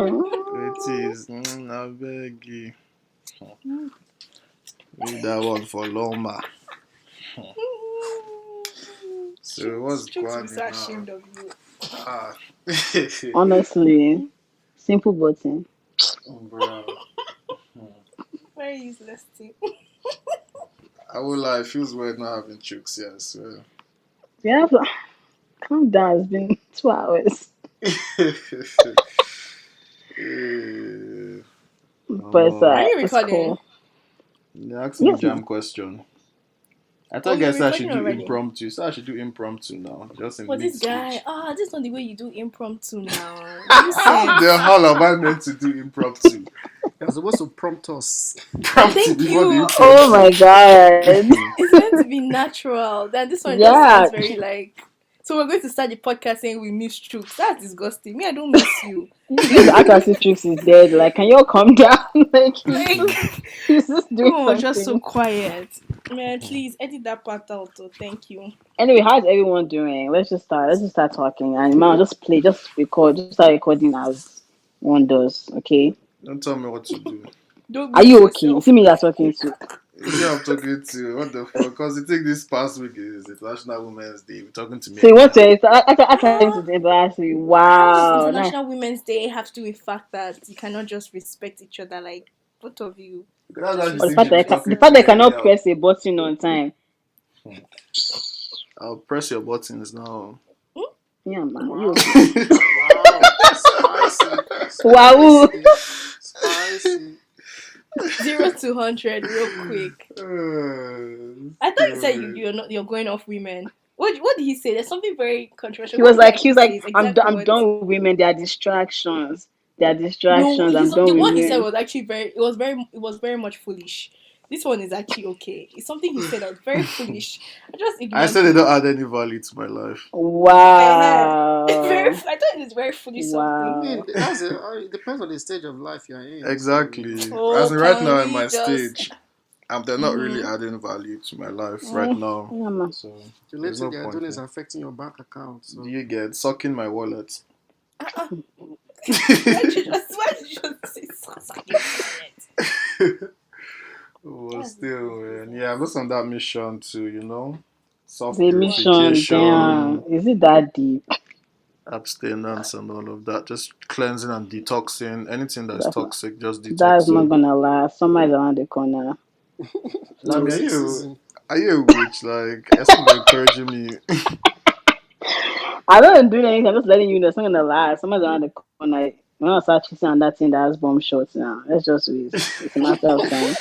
It is. I beg you. Read that one for Loma. So what's going so on? ashamed of you. Honestly, simple button. Bro. Very useless thing. I will lie, it feels weird not having chooks here, so. Yeah, calm down. It's been 2 hours. But Are you it's recording? cool. They asked me Yes, jam question. I Oh, thought you're guys I should recording do already? impromptu. So I should do impromptu now. Just in For mid this guy, speech. this is not the way you do impromptu now. How the hell am I meant to do impromptu? You're supposed to prompt us. Prompt Thank before the you. impromptu. Oh my god. It's meant to be natural. Then this one just Yeah. sounds very like. So we're going to start the podcast saying we miss Troops. That's disgusting. Me, I don't miss you. This act as if Tricks is dead. Like, can you all calm down? Like, he's just doing Oh, something. just so quiet. Man, please edit that part out. Oh, thank you. Anyway, how's everyone doing? Let's just start talking. And man, just record, just start recording as one does. Okay. Don't tell me what to do. Don't Are you mute okay? yourself. See me, you're talking to. You I'm talking to. What the fuck? Because you think this past week is International Women's Day. We're talking to me. So what to to embarrass you? How Wow. does International Women's Day have to do with the fact that you cannot just respect each other like both of you? That's how The you fact think that she's the fact that I talking cannot to me. press a button on time. I'll press your buttons now. Yeah, man. Wow. You. Spicy. Wow. Spicy. 0 to 100 real quick. I thought you said you're going off women. What did he say? There's something very controversial. He was like, I'm exactly done with women. They are distractions. No, I'm done what with he said women. was actually it was very much foolish. This one is actually okay. It's something he said that was very foolish. I said they don't add any value to my life. Wow. I thought it was very foolish Wow. something. It depends on the stage of life you're in. Exactly. Oh, As in right now in can my we just- stage, they're not really adding value to my life right now. Yeah, man. So The there's little no they're point doing is here. affecting your bank account. So. Do you get sucking my wallet? Why did you just say something? Well, still, man. Yeah, I'm just on that mission to, self The mission, purification, damn. Is it that deep? abstinence, and all of that. Just cleansing and detoxing. Anything that's toxic, just detoxing. That's not gonna last. Summer is around the corner. Lambi, are you a witch? Like, you're encouraging me. I don't do anything. I'm just letting you know it's not gonna last. Summer's around the corner. We're gonna start chasing on that thing that has bomb shots now. Let's just wait. It's a matter of time.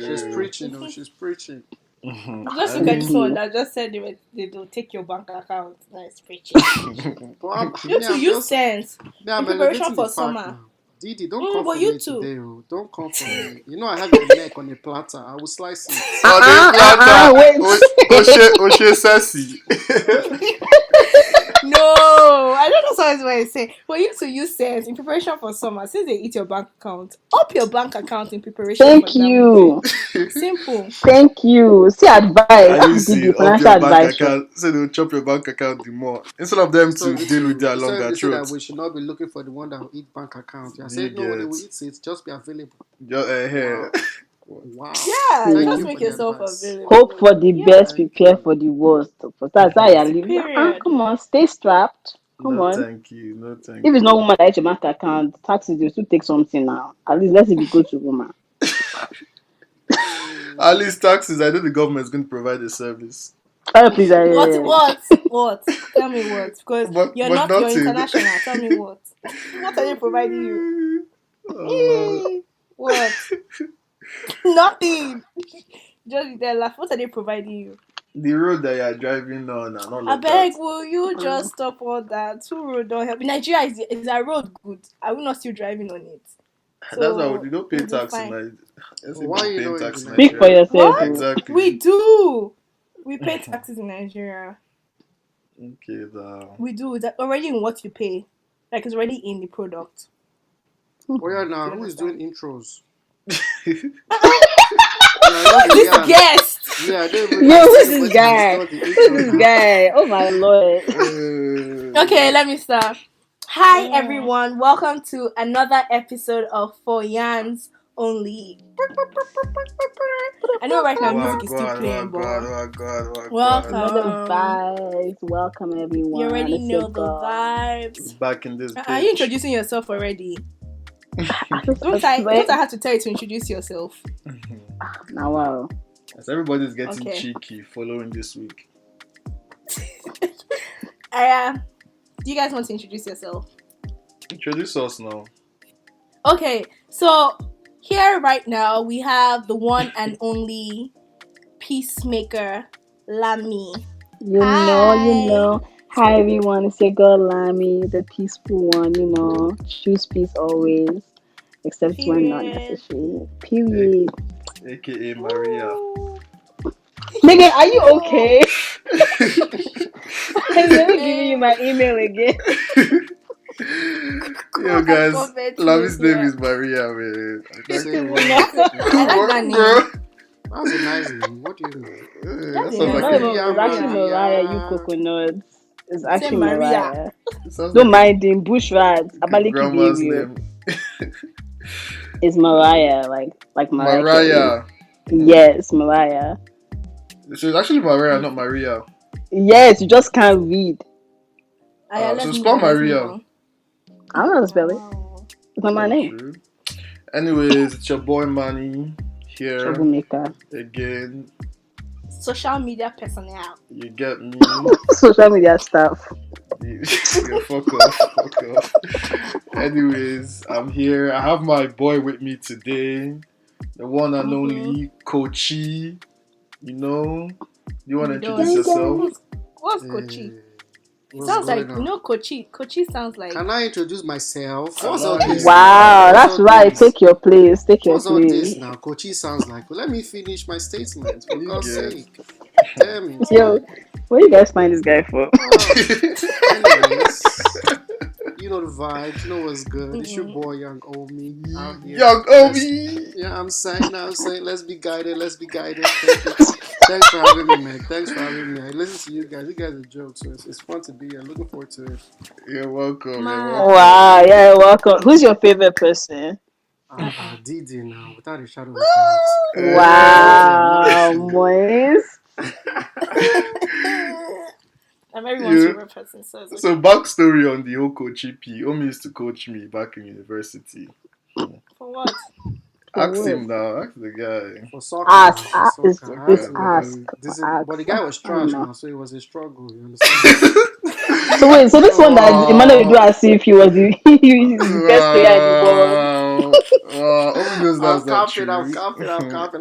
She's preaching. She's preaching. Just look at this one that just said they'll take your bank account. That's preaching. You to use sense in preparation for summer. Didi, don't come for you me too. today. Don't come for me. You know I have your neck on a platter. I will slice it. Wait. Oshe sassy. No, I don't know sometimes what I say. For you to use sense in preparation for summer, since they eat your bank account, up your bank account in preparation Thank for you. Simple. Thank you. See advice. Are you Did see financial up your bank advice? account? So they'll chop your bank account the more. Instead of them to deal with their longer that throats. we should not be looking for the one that will eat bank account. I You said no, they get- will eat it. Just be available. Wow. Yeah, Thank just you make for the yourself advice. available. Hope for the best, prepare for the worst. That's how you're living. Period. Come on, stay strapped. Come No, on. thank you. No, thank If you. it's not woman that eats your bank account, taxes they still take something now. At least let's say we go to woman. At least taxes, I know the government is going to provide a service. Oh please, What? Tell me what? Because But you're nothing. international. Tell me what? What are they providing you? What? Nothing. Just there laugh. What are they providing you? The road that you're driving on and all I of beg, that. will you just stop all that? Two road don't help. Nigeria is a road good. I will not still driving on it. That's why you don't pay it'll be tax in fine. Nigeria. Why you don't tax in even- Speak for Nigeria? yourself. What? Exactly. We do. We pay taxes in Nigeria. Okay, We do. That already in what you pay. Like it's already in the product. Oh yeah, now You who is understand? doing intros? This guest. Yeah, Yo, who's this guy? Who's this guy? Oh my lord. Okay, let me start. Hi everyone, welcome to another episode of For Yans Only. I know right now music is still playing, but Let them welcome. vibes. Welcome everyone. You already It's your know the girl. vibes. Back in this Are you bitch. introducing yourself already? Don't Don't I have to tell you to introduce yourself? Now, wow. As everybody's getting Okay. cheeky following this week. Do you guys want to introduce yourself? Introduce us now. Okay, so here right now we have the one and only peacemaker, Lami. You Hi. know. Hi everyone, it's your girl Lami, the peaceful one, Choose peace always. Except when not Period. necessary. Period. AKA Maria. Ooh. Megan, are you okay? I'm never giving you my email again. Yo guys, Lami's name is Maria, man. Say what? I like that name. Bro. That's a nice name. What do you know? That That's sounds a like Not even, Maria. it's actually Mariah, you coconuts. It's actually Maria. Mariah. it sounds Don't like mind him, bush rats. Abaliki grandma's gave you. name. It's Mariah, like Mariah. Mariah. Yes, Mariah. So it's actually Maria, not Maria. Yes, you just can't read. So spell Maria. I don't know how to spell it. It's not my name. True. Anyways, it's your boy Manny here Troublemaker. again. Social media personnel. You get me? Social media stuff. Yeah, fuck off. Anyways, I'm here. I have my boy with me today. The one and only Kochi. You want to introduce yourself? What's Kochi? What's Sounds like, going on? Kochi. Kochi sounds like... Can I introduce myself? What's all this? Wow, that's right. Take your place. What's all this now? Kochi sounds like. Well, let me finish my statement. For God's sake. Damn it. Yo, where you guys find this guy for? Anyways, you know the vibes. You know what's good. It's your boy, Young Omi. Young Omi. Yeah, I'm saying. Let's be guided. Thanks for having me, man. Thanks for having me. I listen to you guys. You guys are jokes, so it's fun to be here. Looking forward to it. You're welcome. Wow, yeah, welcome. Who's your favorite person? Didi now, without a shadow of a doubt. Wow, boys. I'm everyone's favorite person. So backstory on the whole Kochi P. Omi used to coach me back in university. For what? Ask him now. Ask the guy. For soccer. Ask. But the guy was trash now, so it was a struggle. You understand? So wait, so this one that Emmanuel do as if he was the best player in the world. Omi knows that's not true. I'm capping.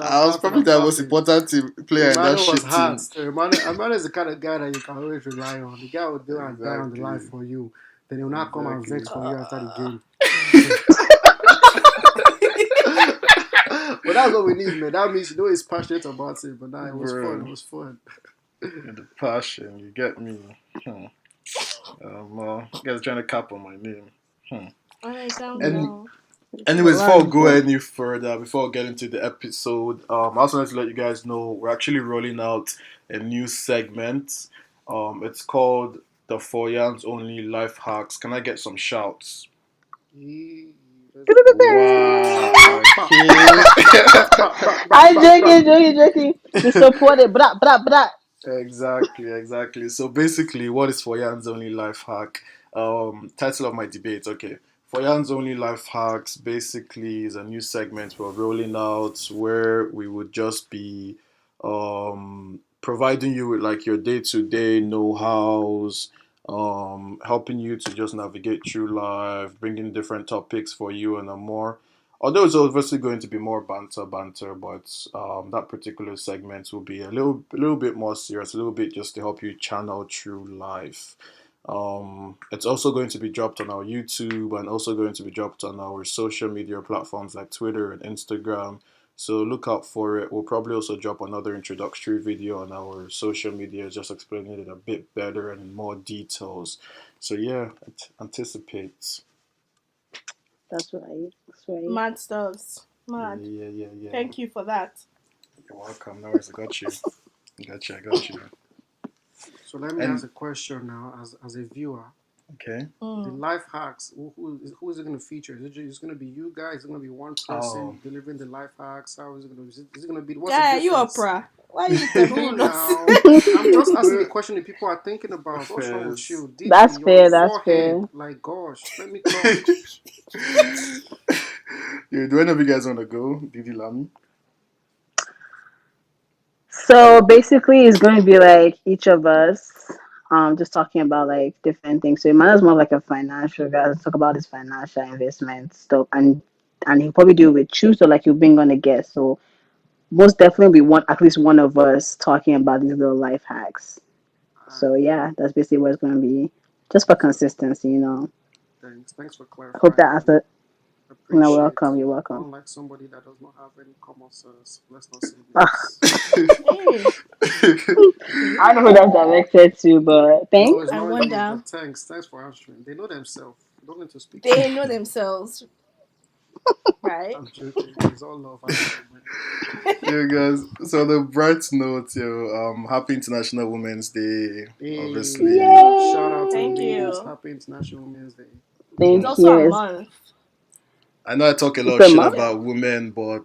I was probably the most important player in that shit team. Emmanuel is the kind of guy that you can always rely on. The guy will do and die on the line for you. Then he will not come and vex for you after the game. But that's what we need, man. That means he's passionate about it. But it was fun. The passion, you get me. You guys are trying to cap on my name. Anyways, before we go any further, before we get into the episode, I also wanted to let you guys know we're actually rolling out a new segment. It's called the For Yans Only Life Hacks. Can I get some shouts? Wow. I'm joking. You support it. Bra. Exactly. So basically, what is For Yans Only Life Hack? Title of my debate. Okay. For Yans Only Life Hacks basically is a new segment we're rolling out where we would just be providing you with like your day-to-day know-hows, helping you to just navigate through life, bringing different topics for you and more. Although it's obviously going to be more banter, but that particular segment will be a little bit more serious, a little bit just to help you channel through life. It's also going to be dropped on our YouTube and also going to be dropped on our social media platforms like Twitter and Instagram. So look out for it. We'll probably also drop another introductory video on our social media, just explaining it a bit better and in more details. So yeah, anticipate. That's right. Mad stuffs. Mad. Yeah. Thank you for that. You're welcome. No worries. I got you. I got you. So let me ask a question now, as a viewer. Okay. The Mm. life hacks. Who is it going to feature? Is it just going to be you guys? Is it going to be one Oh. person delivering the life hacks? How is it going to? Is it going to be? What's the Guy, are you difference? Oprah? Why are you No, interviewing us? now I'm just asking the question that people are thinking about. What's wrong with First. you, Didi? That's You're on fair. That's forehead. fair. Like, gosh, let me talk. Yeah, do any of you guys want to go? Didi Lami? So basically, it's going to be like each of us, just talking about like different things. So mine is more like a financial guy. Let's talk about his financial investment stuff, and he'll probably do it with you. So like you bring on a guest. So most definitely, we want at least one of us talking about these little life hacks. So yeah, that's basically what it's going to be, just for consistency. Thanks for I hope clarifying that that. answered. You're Appreciate. welcome. You're welcome. Unlike somebody that does not have any common sense. Let's not say Ah, names. Hey, I don't know who that's directed to, but No, thanks. it's I not you, wonder. but thanks. Thanks for answering. They know themselves. You don't need to speak for They them. know themselves, right? I'm joking. It's all love, actually, man. Yeah, guys. So the bright note, happy International Women's Day. Hey, Obviously, shout out to the Thank Yay! ladies. you. Happy International Women's Day. It's Thank also a you. month. I know I talk a lot It's of a shit month about women, but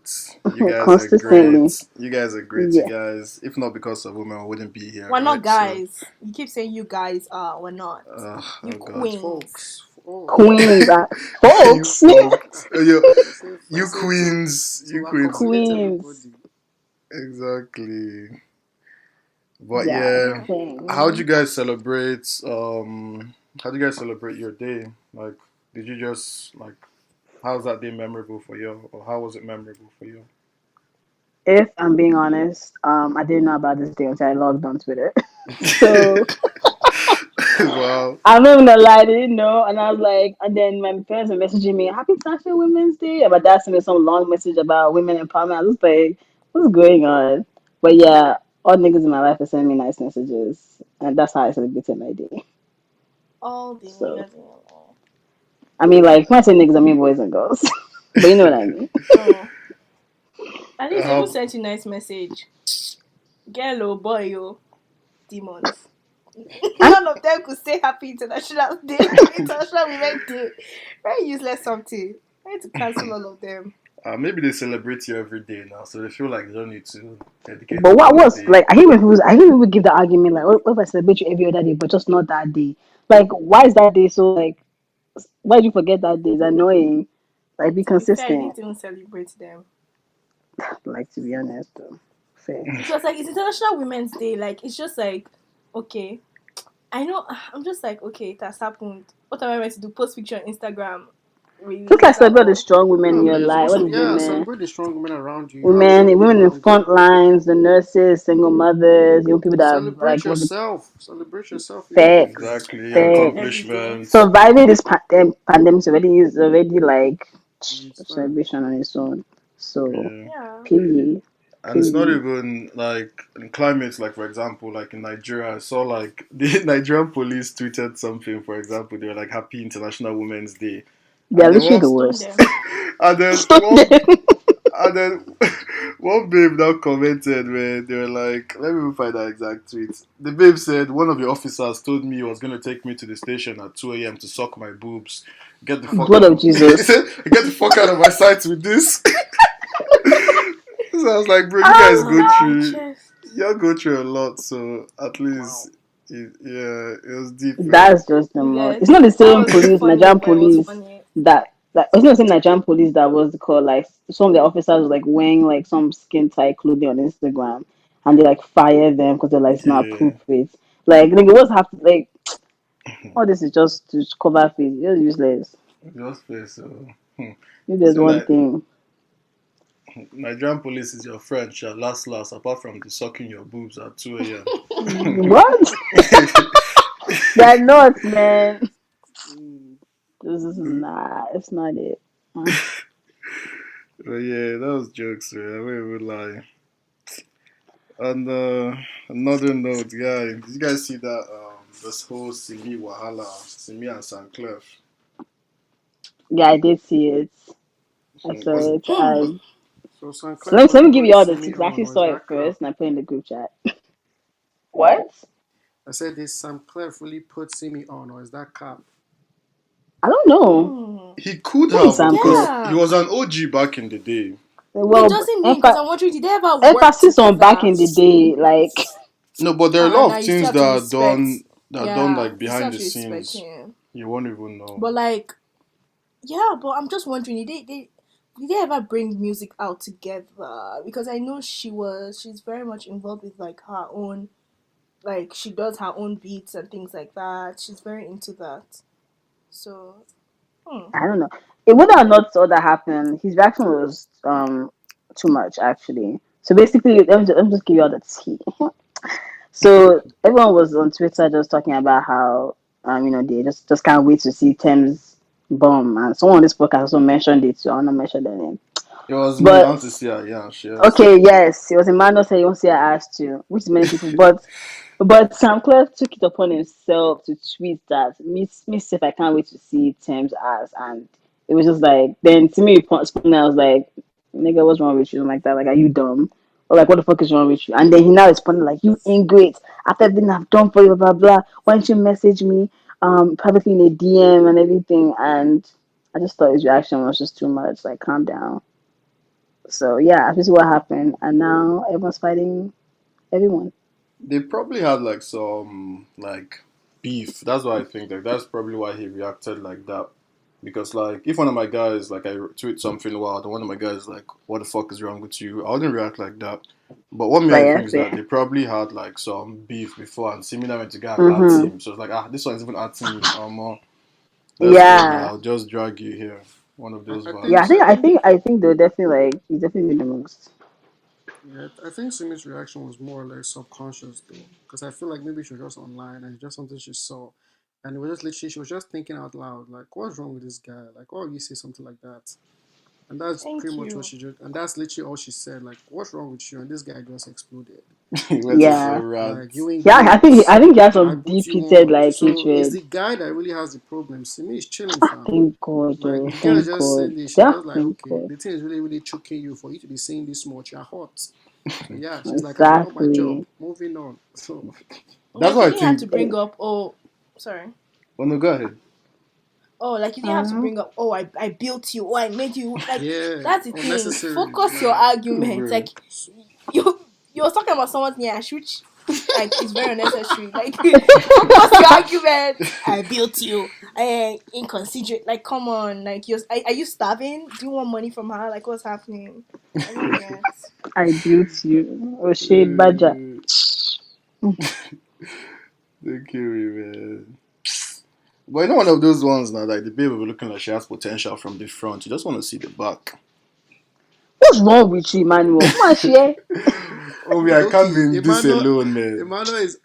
you guys are consistently. great. You guys are great. You Yeah. guys, if not because of women, we wouldn't be here, We're not right? So, guys. You keep saying you guys are. We're not. You oh god, queens. Folks. Oh, Queens, you folks, folks, I you say to queens, you queens, encapsulate queens. everybody. exactly. But Yeah, yeah, Yeah. how would you same. guys celebrate? How do you guys celebrate your day? Like, did you just like? How's that day memorable for you, or how was it memorable for you? If I'm being honest, I didn't know about this day until I logged on Twitter. So Wow. I'm not gonna lie, I didn't know, and I was like, and then my parents were messaging me, "Happy International Women's Day," and my dad sent me some long message about women empowerment. I was like, "What's going on?" But yeah, all niggas in my life are sending me nice messages, and that's how I celebrated my day. All the So niggas in your life. I mean, like when I say niggas, I mean boys and girls, but you know what I mean. Oh, at least they even How sent you nice message. Girl or boy, yo, demons. And None of them could say Happy International Day, International Women's Day. Very useless something. I need to cancel all of them. maybe they celebrate you every day now, so they feel like they don't need to dedicate but what another was day. like? I hear people give the argument like, "What if I celebrate you every other day, but just not that day?" Like, why is that day so like? Why do you forget that day? It's annoying. Like, be To be fair, I consistent. didn't even celebrate them. Like, to be honest, though. Fair. Because like it's International Women's Day. Like it's just like okay. I know I'm just like okay, it has happened. What am I meant to do? Post picture on Instagram. Really? Just like Is that celebrate the all? strong women Yeah, in your man. life. What the Yeah, women? celebrate the strong women around you. You have Women, strong women women in around you. front lines, the nurses, single mothers, young people that are Celebrate like was yourself. Celebrate yourself. You're facts, important. Exactly, facts. Every day. accomplishments. Surviving this pandemic is already like It's a fine. celebration on its own. So, Yeah. Yeah. period, And it's not period. even like in climates, like for example, like in Nigeria, I saw like the Nigerian police tweeted something, for example, they were like Happy International Women's Day. They And are then literally the one Stone worst. them. and then Stop one them. and then one babe now commented where they were like, let me find that exact tweet. The babe said one of your officers told me he was gonna take me to the station at 2 a.m. to suck my boobs. Get the fuck Blood out of of he Jesus. said, get the fuck out of my sight with this. So I was like, bro, you guys Ah, Lord go of my through, chest. y'all go through a lot. So at least, Wow. yeah, it was deep. that's just the You most. get It's not the that same wasn't police, funny, Nigerian but it was police funny. that it's not the same Nigerian police that was called like some of the officers was like wearing like some skin tight clothing on Instagram, and they like fire them because they're like it's not Yeah, appropriate. Like nigga, what's have to like all this is just to cover face. It's useless. just play. So, If there's so one like thing, Nigerian police is your friend, sha, last, apart from the sucking your boobs at 2 a.m. what? They're not, man. Mm. This is not. It's not it. Mm. But yeah, that was jokes, man. I won't even lie. On another note, guy, did you guys see that this whole Simi Wahala, Simi and Samklef? Yeah, I did see it. I Was saw it. I So let Samklef me, really let me give putting you all the Simi tips. I on, actually or is saw it that cap? first and I put it in the group chat. What? I said this Samklef really put Simi on, or is that cap? I don't know. He could Who is have because Samklef? Yeah. he was an OG back in the day. Well, It doesn't mean because I'm wondering, did they ever work emphasis on back together? in the day, like No, but there are a lot Now of you still things have to respect. that are done Yeah, like you still behind have the to respect scenes. him. You won't even know. But like, yeah, but I'm just wondering, did they ever bring music out together? Because I know she's very much involved with like her own, like she does her own beats and things like that. She's very into that. So, I don't know. It would have not all that happened. His reaction was too much actually. So basically, let me just give you all the tea. So everyone was on Twitter just talking about how they just can't wait to see Thames bomb, and someone on this podcast also mentioned it. So I want to mention their name. It was me. I But want to see her. Yeah, yes. okay, yes, it was Emmanuel said he wants to see her ass too, which is many people. But Samklef took it upon himself to tweet that me if I can't wait to see Thames ass, and it was just like then to me I was like, nigga, what's wrong with you? Like that, like are you dumb? Or like what the fuck is wrong with you? And then he now responded like, you ingrate. After everything I've done for you, blah blah blah. Why don't you message me privately in a DM and everything? And I just thought his reaction was just too much. Like calm down. So yeah, this is what happened, and now everyone's fighting everyone. They probably had like some like beef. That's why I think like that's probably why he reacted like that. Because like if one of my guys like I tweet something wild and one of my guys is like, what the fuck is wrong with you? I wouldn't react like that. But what me But I yeah, think is that yeah. they probably had like some beef before and Simi went to go and at Mm-hmm. him. So it's like this one's even at me. Let's go now. Yeah, I'll just drag you here. One of those I yeah. think I vibes. think I I think think I think they're definitely like he's definitely the most. Yeah, I think Simi's reaction was more or less subconscious though, because I feel like maybe she was just online and it's just something she saw, and it was just literally she was just thinking out loud like, "What's wrong with this guy? Like, why would you say something like that?" And that's pretty thank much what you. she just, and that's literally all she said. Like, "What's wrong with you?" And this guy just exploded. He went to say Yeah, rant. Like, you ain't yeah. I great. think I think he has I some put deep you seated on. like So it's hatred. the guy that really has the problem. Simi is chilling, fam. Thank God, Like though. the girl is Thank just God. saying this. She's Yeah, just like, thank okay, God. the thing is really, really choking you for you to be saying this much. You're hot. So yeah, she's like, I've done my job. Exactly. Moving on. So That's Like you what I didn't have think. to bring up. Oh, sorry. Oh no, go ahead. Oh, like you didn't have to Uh, bring up. Oh, I built you. Oh, I made you. Like yeah, that's the thing. unnecessary. Focus your Like arguments. Bro. Like you was talking about someone's nyash, which like is very unnecessary. Like focus your argument. I built you. I inconsiderate. Like come on. Like are you starving? Do you want money from her? Like what's happening? I don't get. I built you. O'Shea Badger. Uh, Thank you, man. But you know one of those ones now, like the babe will be looking like she has potential from the front. You just want to see the back. What's wrong with you, Emmanuel? Come on, share. Oh, me, I can't be okay, in this alone, man.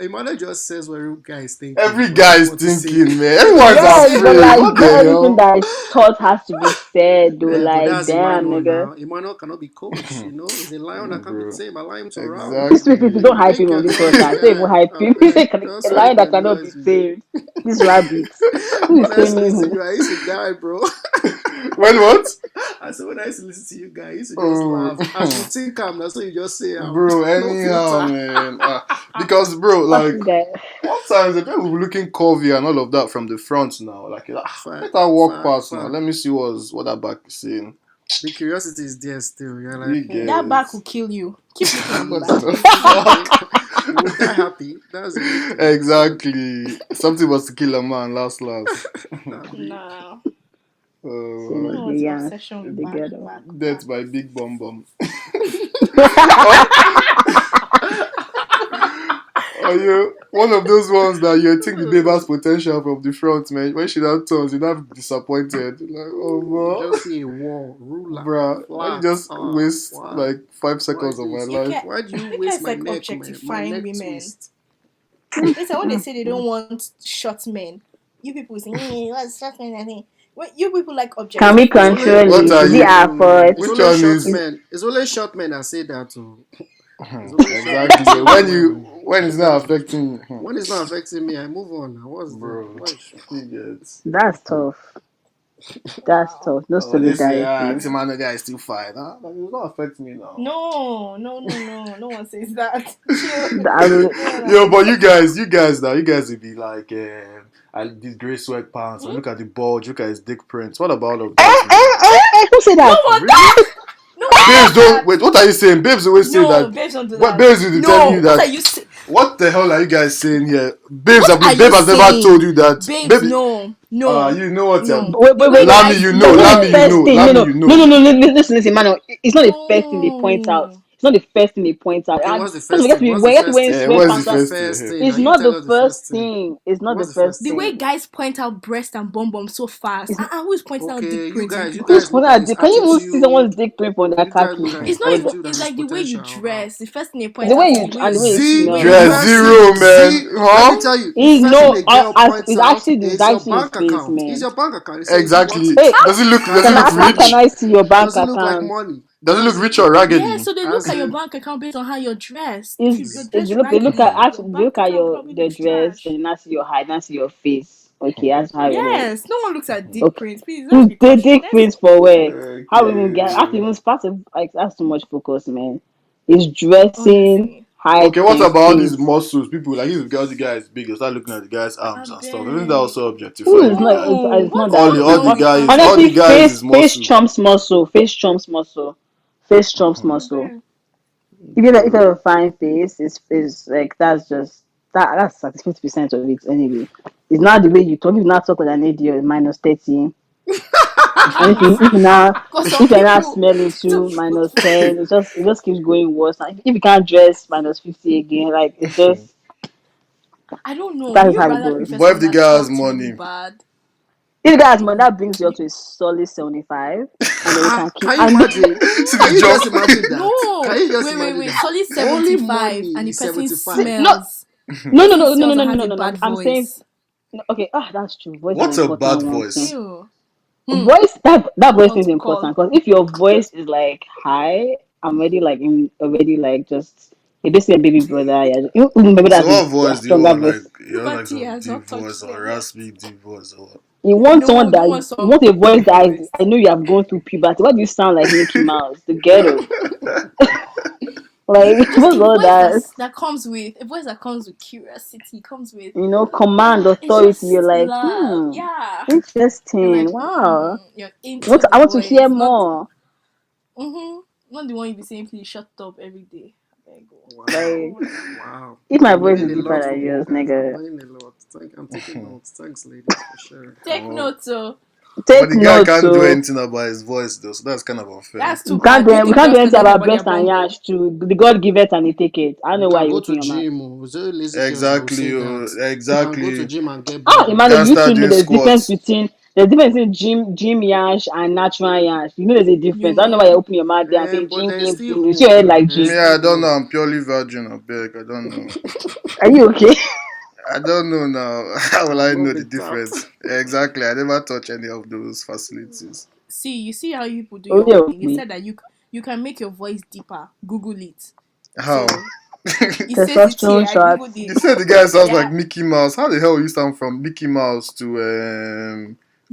Emmanuel just says what every guy is thinking, Every but he guy doesn't is want to say it. thinking, man. He doesn't Everyone's want to Yes, say but it. afraid. like What not the everything hell? that is thought has to be said though. But Like that's damn, Emmanuel nigga. now. Emmanuel cannot be coached. You know, he's a lion that can't be Bro, tamed. Allow him to roar. This week people don't exactly. hype him Make on your this noise, podcast. Don't even yeah. hype I him. He's beg. like a Just lion make that your cannot be noise, man. tamed. This rabbit. Who is When I used to taming listen to who? you, I used to die, bro. When what? I said when I used to listen to you guys, I used to just laugh. As you Oh, think I'm, that's what you just say. bro. No Anyhow, filter. man. Because, bro, What's like this guy? sometimes the people will be looking curvy and all of that from the front now. Like, Fine, let her walk fine, past now. fine. Let me see what that back is saying. The curiosity is there still. You're like, You That back will guys. kill you. Keep looking at the What back. the okay, fuck? we'll die happy. That's the main thing. So, Exactly. Something was to kill a man last. Nabi. Nah. See, I don't uh, know nigga, what's your yeah, obsession with the back, ghetto. back, back. Death by big bum bum. Oh, are you one of those ones that you think the babe has potential from the front, man? When she that turns, you're not disappointed. Like, oh, You bro. just see a wall, ruler, Bruh, why you flat. just Ah, waste why? like five Why seconds of my this? You life? can Why do you you waste guys my like neck, man? My objectifying neck women. twist. Listen, when they say they don't want short men, you people say, what's short men? I think. When you people like Can we It's objectification. only control What it? are Is it you? our fault? it's Which only one short is men. It's only short men that say that too. It's only short men that exactly say that. when it's not affecting When it's not affecting me, I move on. What's the bro? what is You get That's tough. That's Wow. tough. No Oh, they say, solidarity. this man guy is still fine. Huh? But it will not affect me now. No, no, no, no. No one says that. Chill. That, No one Yo, but affects you. you guys will be like, these grey sweatpants, or Hmm? look at the bulge, look at his dick prints. What about all of eh, this, man? who said No that? one Really? that. No one Babes says don't that. wait. What are you saying? Babes always say No, that. babes don't do What that. babes will be telling you No, what are that? you saying? What the hell are you guys saying here? What are Babe you has never told saying? you that. Babes, Baby, no, no, you know what? no. Wait, The wait, way wait, wait. Lammy, guys, you know. The very Lammy, you first know. no, thing, no, Lammy, no, you no, no, know. no, listen, man. It's not the first thing they point out. no. It's not the first thing they point out. Okay, And what's the first of all, first thing? What's the we have to first wear thing? What's the sweatpants. What's the first first thing? thing? Now It's you not tell the us the first first thing. thing. It's not the What's the first first The thing? way thing. guys point out breast and bum bum so fast. It's Who is pointing out Okay, dick prints in you who's guys people? putting look like out it's can you even see someone's attitude. dick print on their You guys look khaki? like It's it's not Or even. attitude and It's it's like the way you potential. How? dress. The first thing they point the out way is you the way and you the way you See, smell. smell. you Dress guys see, zero, see. man. Let Huh? me tell you, the He first thing no, a girl points it's out actually is your your bank face, account. Is man. your bank account. They say, is it what? Exactly. Hey, Does it Can look you how can rich? I see your bank does it look like account? money? Does it look That's rich it. or Yeah, raggedy? so they look As at your in, bank account based on how you're dressed. If you're Is dressed they look at raggedy, your actually they bank look at account your probably the looks dress, trash. then not see your height, not see your face. Okay, that's how it is. Yes, no one looks at dick Okay. prints. Please, let's be They cautious. take prints for where? How we even get have to Okay. even start to like that's too much focus, man. It's dressing, Honestly, height, Okay, what and about all these face. muscles? People like if the guy is big, you start looking at the guy's I arms and stuff. Isn't that beg. also Ooh, objectifying it's the not guy? No, it's not what's that what's All wrong the deep. with guys, all Honestly, the muscles? guys is face muscle. trumps muscle. Face trumps muscle. Face trumps I muscle. beg. If you have a fine face, it's like that's like 50% of it anyway. It's not the way you talk. If you not talk with an idiot, minus 30. And Please, because some if you're not people, smelling some too, people. minus 10. It just keeps going worse. And if you can't dress, minus 50 again. Like it's just I don't know. that Will is you how it rather goes. prefer But if someone the that guy has talks really money, bad? If you guys money, Mm. that brings you up to a solid 75, and then you can keep. can you And imagine? see Can the you jump. just imagine that? Can No, you just wait, imagine wait. that? Solid Only 75, money and the is person 75. no, smells. The no, no, person no, no, no, smells no, or no, has no, a no, no. bad I'm saying voice. no, okay. That's true. Voice is an What's a important bad one too. voice? Ew. Voice that Don't voice know what is to important call. because if your voice is like high, I'm already like in already like just you're basically a baby brother. Yeah, you maybe So that's what a voice do you stronger want? Like voice. you want like Puberty some has deep not voice touched or them yet. raspy deep voice or what? You want someone No, that don't want you some want a voice deep that voice. I know you have gone through puberty. Why do you sound like Mickey Mouse, the ghetto? Like Just what's a all voice that? that comes with a voice that comes with curiosity, comes with Command it's authority. You're just like, love. Yeah. You're like, interesting. Wow. you're into I the want to hear voice. more. Not the one you be saying please shut up every day. There you go. Wow. Like Oh no. Wow. if my I'm voice learning is a deeper lot than from you yours, guys. I'm nigga. learning a lot. I'm taking notes. Thanks, ladies, for sharing. Take notes, so But Take the guy notes, can't do so anything about his voice though, so that's kind of unfair. that's too bad. Do you we think can't do girls can anything do anything about about their breast and bum yash bum? too. The God give it and he take it. I don't You know why can you go open to your mouth. gym. Oh. It's only lazy girls that will Exactly, say that. You can go to exactly. gym and get Oh, body. Emmanuel, Can't you start two know doing squats. there's difference between gym yash and natural yash. You know there's a You difference. I don't know why you know. open your mouth there and say But gym, there's gym, still gym. You see your hope. head like There's G. Me, I still don't know. hope. I'm purely virgin. I beg. I don't know. Are you okay? I don't know now. How will I've I not know the been tapped. difference? Exactly. I never touch any of those facilities. See, you see how you people do Oh your yeah, own thing. They me. said that you can make your voice deeper. Google it. How? So it says it here. Testosterone I googled shots. You it. said the guy sounds like Yeah. Mickey Mouse. How the hell you sound from Mickey Mouse to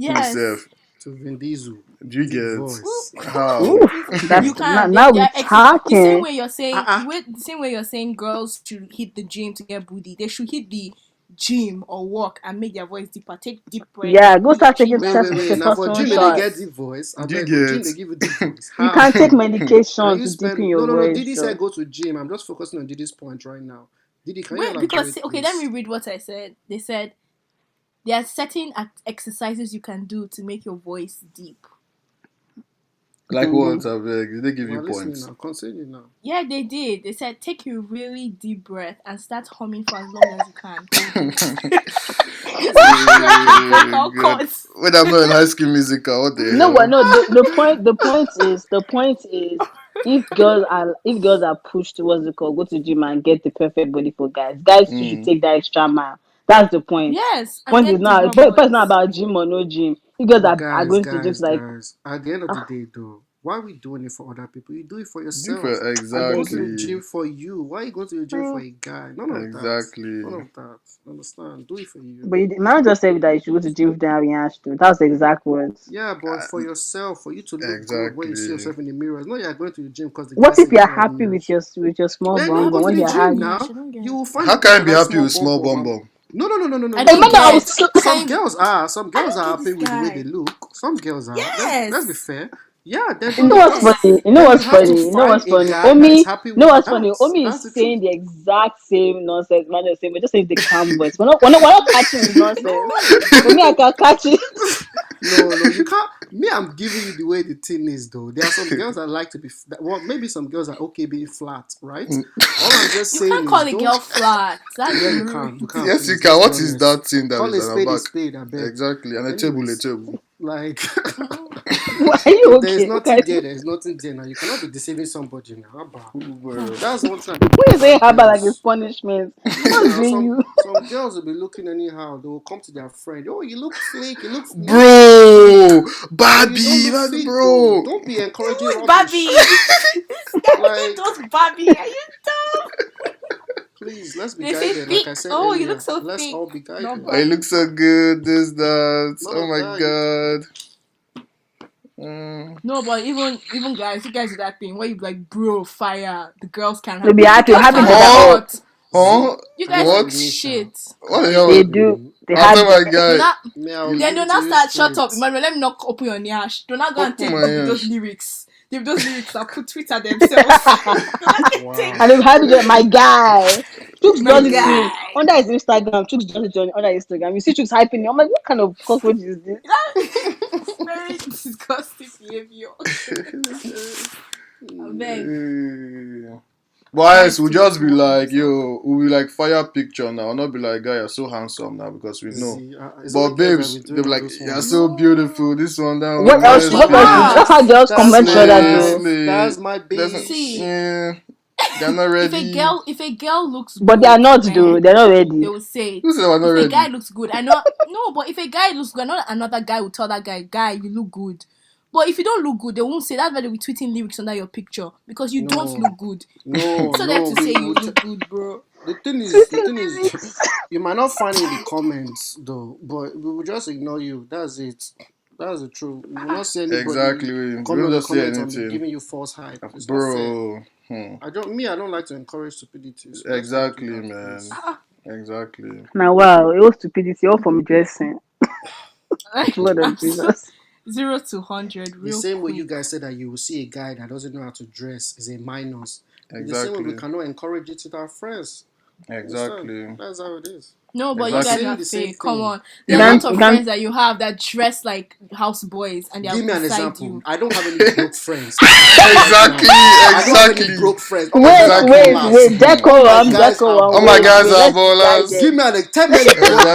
who is Yes. self? To Vin Diesel. Do you Deep get voice. how? Ooh, You that's can. now They we are the same talking. way you're saying Uh-uh. the same way you're saying girls should hit the gym to get booty. They should hit the gym or walk and make their voice deeper. Take deep breaths. Yeah, go Put your start chin taking Wait, down. wait, wait. Now for testosterone gym, they get shots. Yes. deep voice. I Do you beg you. Gym, they get? give you deep voice. You How? can take Can medication you to deepen spend? your No, no, no. voice. Didi So said go to gym. I'm just focusing on Didi's point right now. Didi, can you Wait, because elaborate, okay, let me please? read what I said. They said there are certain exercises you can do to make your voice deep. Like mm-hmm. what? I beg. Did they give you We're listening points? now. Continue now. Yeah, they did. They said take a really deep breath and start humming for as long as you can. Hold it. Using your vocal Good. cords. When I'm not in High School Musical, what the No, but hell? no. The point is if girls are pushed towards the call, go to gym and get the perfect body for guys. Guys too should Mm. take that extra mile. That's the point. Yes, and Point is get deeper not. Point is not voice. about gym or no gym. If girls But are guys, going to the gym, guys, it's like guys. At the end of the day, though, Why are we doing it for other people? You do it for yourself. Different, You go to the gym exactly. for you. Why are you going to the gym for a guy? None of that. None Exactly. of that. Understand? Do it for you. But you man just said that you should go to gym with them having ash too. That's the exact words. Yeah, but for yourself, for you to look good when you see Exactly. yourself in the mirror. It's not you're going to the gym because the guy What if said you you're should have happy mirrors. with your small Then bum don't go bum to when the you're gym happy? Gosh, now. I don't get. You will find How the can I people be that have happy small with bum small bum. bum bum? No. I Hey, don't man, I was get. so, I Some can't. girls are. Some I girls don't are get happy this with the way they guy. look. Some girls are. Let's be Yes. fair. Yeah, then you don't know look what's for. Yes. funny? You know Then you what's have to funny? You know find what's a funny? guy that is Omi, happy you know with what's funny? that. Omi That's is the truth. saying the exact same nonsense, man. The same, but just saying the calm voice. We're not catching his nonsense. No, but For the me, I thing. can catch it. No, you can't. Me, I'm giving you the way the thing is, though. There are some girls that like to be. Well, maybe some girls are okay being flat, right? All I'm just You saying can't is call a don't. girl flat. That's Yeah, you rude. can. You can. Yes, you Please, can. let's be What is honest. that thing that Call is a on our spade a back? spade, I beg. Exactly. And a table, a Anyways, table. like, Why are you if there is okay? nothing there, there is nothing there. Now you cannot be deceiving somebody now. Abba. Bro. That's one thing I don't When like you say about haba like it's girls. punishment, Yeah, what's now doing you? some girls will be looking anyhow. They will come to their friend. Oh, you look flake. You look fit. Bro. But you don't Barbie. look That's fit though. bro. Don't be encouraging Who's rubbish. Barbie? This guy again Like, does Barbie. Are you dumb? please, let's be They say guided. Like I thick. said Oh, you look earlier, so let's thick. all be Not guided. Oh, you look Barbie. so good. This, that. None Oh of my that. god. Mm. No, but even guys, you guys do that thing where you be like, bro, fire. The girls can't You'll have. be The happy, girls happy can't girls have are Huh? hot. short. See, Huh? You are guys you look What? with me, Sha? shit. What the Are you They hell? with do. me? They After hard my girls. Do guy, not. Me, I will you Then give do it to not you start. Shut up, straight. Emmanuel. Let me not open your nyash. Do not go and open take my those ears. lyrics. Those lyrics are put Twitter themselves. Do not take And Wow. they've had it, my guy. Chooks my does it too. Hey, guy. Under his Instagram, Chooks does it on under Instagram. You see Chooks hyping it. I'm like, what kind of cockroach is this? That very disgusting behavior. I beg. But Guys else we'll to just be work on like, themselves. yo, we'll be like fire picture now. Not be like, guy, you're so handsome now because we know. Z, it's But only girls that babes, be they'll doing be all like, those you're ones. so No. beautiful. This one, that What one, else? nice They What else? babes. That's have. how girls That's comment my each other Slay, though. best. slay. That's my That's, See, bitch. yeah, they're not ready. if a girl looks But they are good, not eh, though. They're not they ready. will say Who it. said they were not If a guy ready? looks good, I know no, but if a guy looks good, I know another guy will tell that guy, you look good. But if you don't look good, they won't say that's why they'll be tweeting lyrics under your picture because you don't No, look good. no, So they have no. to say you look good, bro. The Sweetie thing is, lyrics. you might not find it in the comments though, but we will just ignore you. That's it. That's the truth. We will not see anybody Exactly. We coming don't on the just say comments and be anything. giving you false hype. It's not fair. Bro. I don't like to encourage stupidity, so let's not do Exactly, that, man. please. Exactly. Now wow, it was stupidity all from dressing. Blood I'm of so Jesus. 0 to 100 The real same way you quick. guys said that you will see a guy that doesn't know how to dress is a minus. In the same way we Exactly. cannot encourage it with our friends. Understand? Exactly. That's how it is. No, but you I'm Exactly. guys saying are the same fake. Come thing. on. You There are a Even lot can't you of can't friends that you have that dress like house boys and they are Give me an beside example. you. I don't have any broke friends. I'll tell you right now. exactly, I don't have any exactly, broke friends. All my friends are exactly. ballers. All my guys are All my guys wait, are let's ballers. be ballers. guided. Give me tell me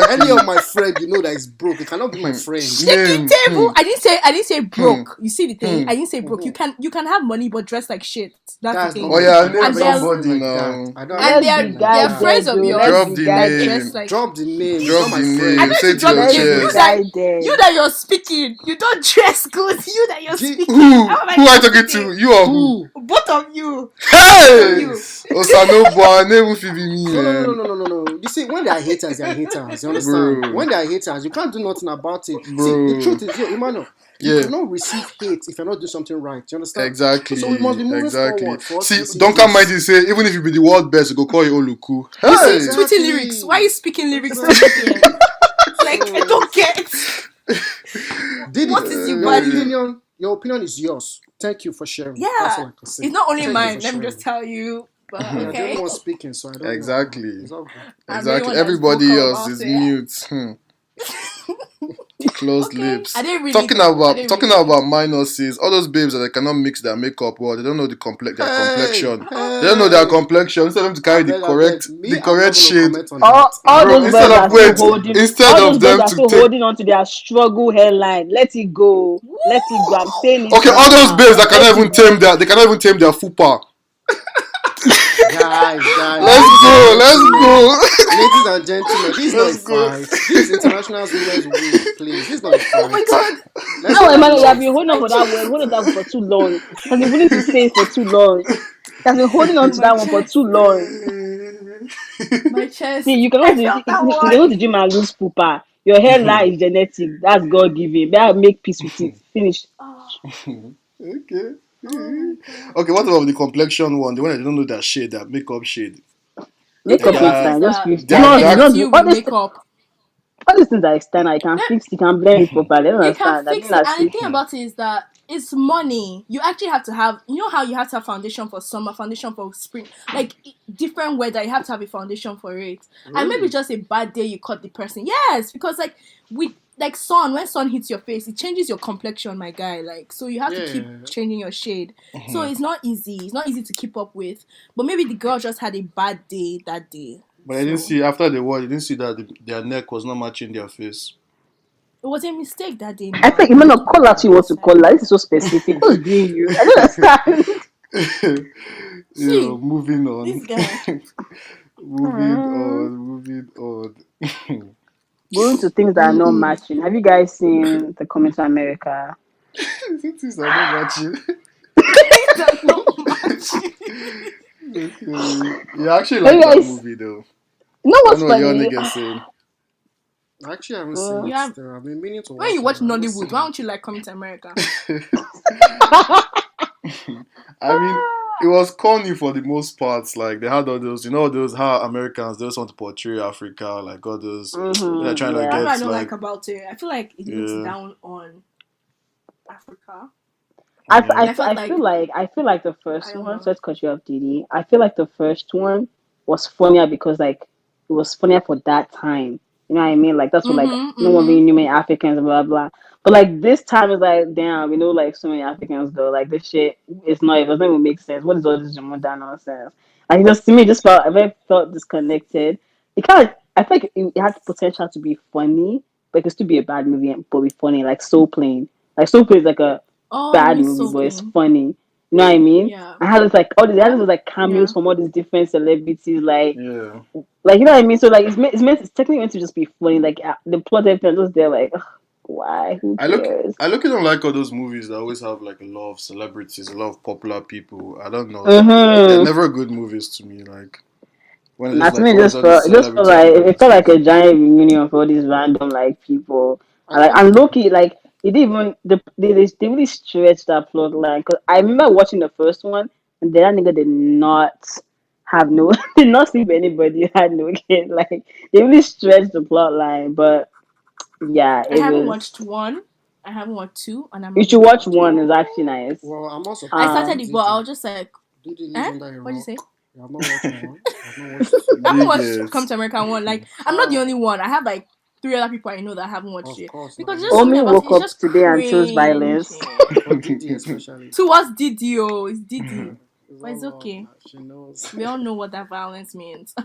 any Exactly. of my friend you know that is broke. It cannot be my friend. Shaking Name. table. I didn't say Hmm. broke. You see the thing? Hmm. I didn't say broke. Mhm. You can have money but dress like shit. That's the That's not thing. Oh me. yeah, I don't name And have any they're friend somebody like that. now. I don't have any and Let's be friend they're like they're that. friends guided of though. yours Let's Drop be the that guided. dress name. like Drop the name. It's not Drop my the I name. friend. know Say to it to drop your the Let's name. be You chest. that guided. you that you're speaking, you don't dress good. You that you're G- speaking. who? How am I Who are you dropping talking name? to? You or who? Who? Both of you. Both of Hey! you. Osanobo, name fit be me, No, no, no, no, man. no, no, no, no. You see, when they are haters, they are haters. You understand? Bro. When they are haters, you can't do nothing about it. See, the Bro. truth is, yo, Emmanuel, you Yeah. cannot receive hate if you're not doing something right. You understand? So we must Exactly. be moving Exactly. forward for us to See, receive Duncan this. Mighty say, even if you be the world best, you go call you Oluku. You see, Hey! tweeting lyrics. Why are Exactly. you speaking lyrics to me here? Exactly. Like I So, don't get. Diddy, What is the Uh, value? your opinion is yours. Thank you for sharing. That's Yeah, all I can say. it's not only Thank you yeah. for mine. Let me just sharing. tell you. But You're the only okay, one speaking, so I don't know. But Exactly. it's all good. I'm the only Exactly. one that's Everybody vocal else about is it. mute. Closed Okay, I lips. didn't really Talking though. I about didn't talking really. about minuses, all those babes that they cannot mix their makeup well, they don't know their Hey, complexion. They don't know their hey. complexion. Instead of them to carry I beg. the Me, I'm not correct going to shade, comment on that. All bro. those boys are still holding Instead all of those boys them are to still take holding on to their struggle hairline. Let it go. Let it go. I'm Woo! saying it okay, all those now. babes that cannot Let even it go. tame their fupa. Ladies Let's and go. Let's gentlemen, go. ladies and gentlemen, this is not a Let's go. fight. This is International Women's Week, please. This is not a Oh my fight. god. Let's Oh, show My Emmanuel, you have love. been chest, holding on my for that word, holding chest. on that for too long. He has been willing to say it for too long. He has been holding on to My that one for too chest. long. My See, chest. you cannot I you felt that can go one. to gym and lose pooper. Your hairline is genetic. That's God given. Better make peace with it. Finish. Oh, Okay. oh my god. Okay, what about the complexion one? The one that they don't know that shade, that makeup shade. The Makeup funny is thing That is fine. Just that fix. let You me that know, you dark. explain know, to you all with this, makeup. all these things are external. You can fix. You can blend it properly. I don't You can understand. I fix mean, it, I and the see. thing about it is that it's money. You actually have to have, you know how you have to have foundation for summer, foundation for spring, like different weather. You have to have a foundation for it, and maybe Really? just a bad day you cut the person. Yes, because with sun, when sun hits your face, it changes your complexion, my guy. Like, so you have to keep Yeah. changing your shade. So Mhm. it's not easy. It's not easy to keep up with. But maybe the girl just had a bad day that day. But I didn't So see after the war. You didn't see that their neck was not matching their face. it was a mistake that day. I Now think we you might need to not put call that out on you the want to call side. out. This is so specific. What's doing you? I don't understand. Yeah, See, moving on. this guy. Moving on. Moving on. Going to things that are not Mm-mm. matching. Have you guys seen the Coming to America? Things are not matching. Things are not matching. Okay. You actually Have you like that guys movie though. know I don't what's know what your funny? nigga saying. I actually haven't seen Mm. You it have still. I've been meaning to when you watch it, watch but I haven't Nollywood, why seen don't you like Coming to America? I mean, it was corny for the most parts. Like they had all those, all those how Americans they just want to portray Africa, like all those. They're trying to That's Yeah. what I get don't like like, about it. I feel like it looks yeah, down on Africa, yeah. and I felt like I feel like the I first don't one. know. So let's cut you off, Didi. I feel like the first one was funnier because like it was funnier for that time. You know what I mean? Like that's what like Mhm, no one mhm. really knew many Africans, blah blah. But like this time is like damn, we know like so many Africans though. Like this shit, it doesn't even make sense. What is all this Jamaican nonsense? Like just to me, just felt I very felt disconnected. It kind of I think it had potential to be funny, but it could still be a bad movie but be funny. Like Soul Plane. Like Soul Plane is like a Oh, you bad mean movie, so but it's plain? funny. You know what I mean? Yeah. I had this like all these, I had Well, this like cameos yeah. from all these different celebrities, Yeah. like you know what I mean. So like it's technically meant to just be funny. Like the plot, everything just there. Like ugh, why? Who cares? I look at them like all those movies that always have like a lot of celebrities, a lot of popular people. I don't know. They're Mm-hmm. never good movies to me. Like when it's just Not to like, me, oh, it's all these it just felt celebrities like together it felt like together. a giant reunion for all these random like people. I And like think and Loki, like it didn't even they really stretched that plot line. Cause I remember watching the first one, and then that nigga did not have no did not sleep with anybody, had no kid. Like they really stretched the plot line, but yeah, I it haven't was. watched one. I haven't watched two, and I'm You not should going to watch watch one. It's three. actually nice. well, I'm not I surprised Uh, started that it, but I Didi was just like, Didi lives eh? under a What'd you rock. say? I have not watched one. I have not watched I two. haven't watched Niggas. Come to America one. Like, I'm not the Ah, only one. I have like three other people I know that haven't watched of it course, now because it there's just makes something Omi sense. about it. woke It's up just today and chose cringe. violence. For Didi especially. Towards Didi, oh, it's Didi, It's but all it's love okay. now. She knows. We all know what that violence means.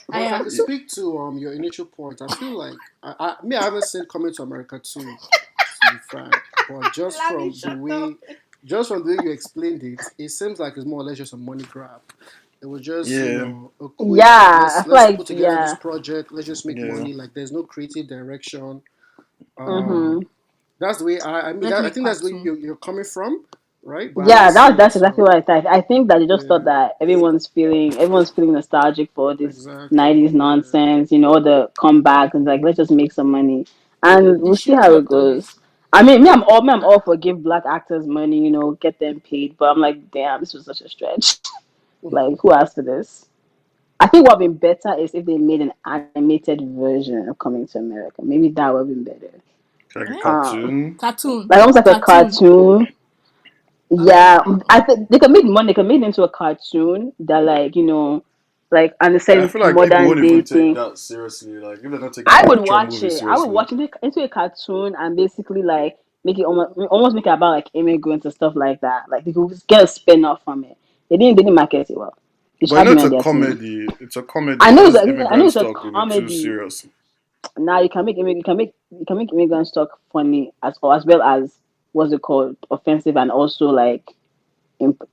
But if I I could speak to your initial point, I feel like I haven't seen Coming to America too, to be frank. But Lami, shut up. just from the way you explained it, it seems like it's more or less just a money grab. It was just Yeah. a quick Yeah, I feel let's like put together this yeah. project, let's just make Yeah. money. Like there's no creative direction. Um, Mm-hmm. that's the way I mean Let's that I make think that's part the way two. you're coming from, right? But I Yeah, haven't seen it, that's exactly so what I thought. I think that they just thought yeah, that everyone's feeling nostalgic for this exactly. 90s Yeah. nonsense, all the comebacks and like let's just make some money. Yeah. And They we'll see should how it have done it. goes. I mean, I'm all for give black actors money, get them paid, but I'm like, damn, this was such a stretch. Like, who asked for this? I think what would be better is if they made an animated version of Coming to America. Maybe that would have been better. It's like a Eh? Um, cartoon. Cartoon, like almost like a cartoon. cartoon. I like Yeah, I think they can make money. They can make it into a cartoon that, like, like and the I same feel like people modern won't even day take thing. that seriously. Like if they're not taking I the would actual watch movie it. I would seriously. watch it into a cartoon and basically like make it almost make it about like immigrants and stuff like that. Like they could just get a spin off from it. They didn't market it well. They should But I have know been it's on a their team. comedy. It's a comedy. I All know this I know immigrant it's a stuff will be too comedy. serious. Now you can make immigrants talk funny as well as what's it called offensive and also like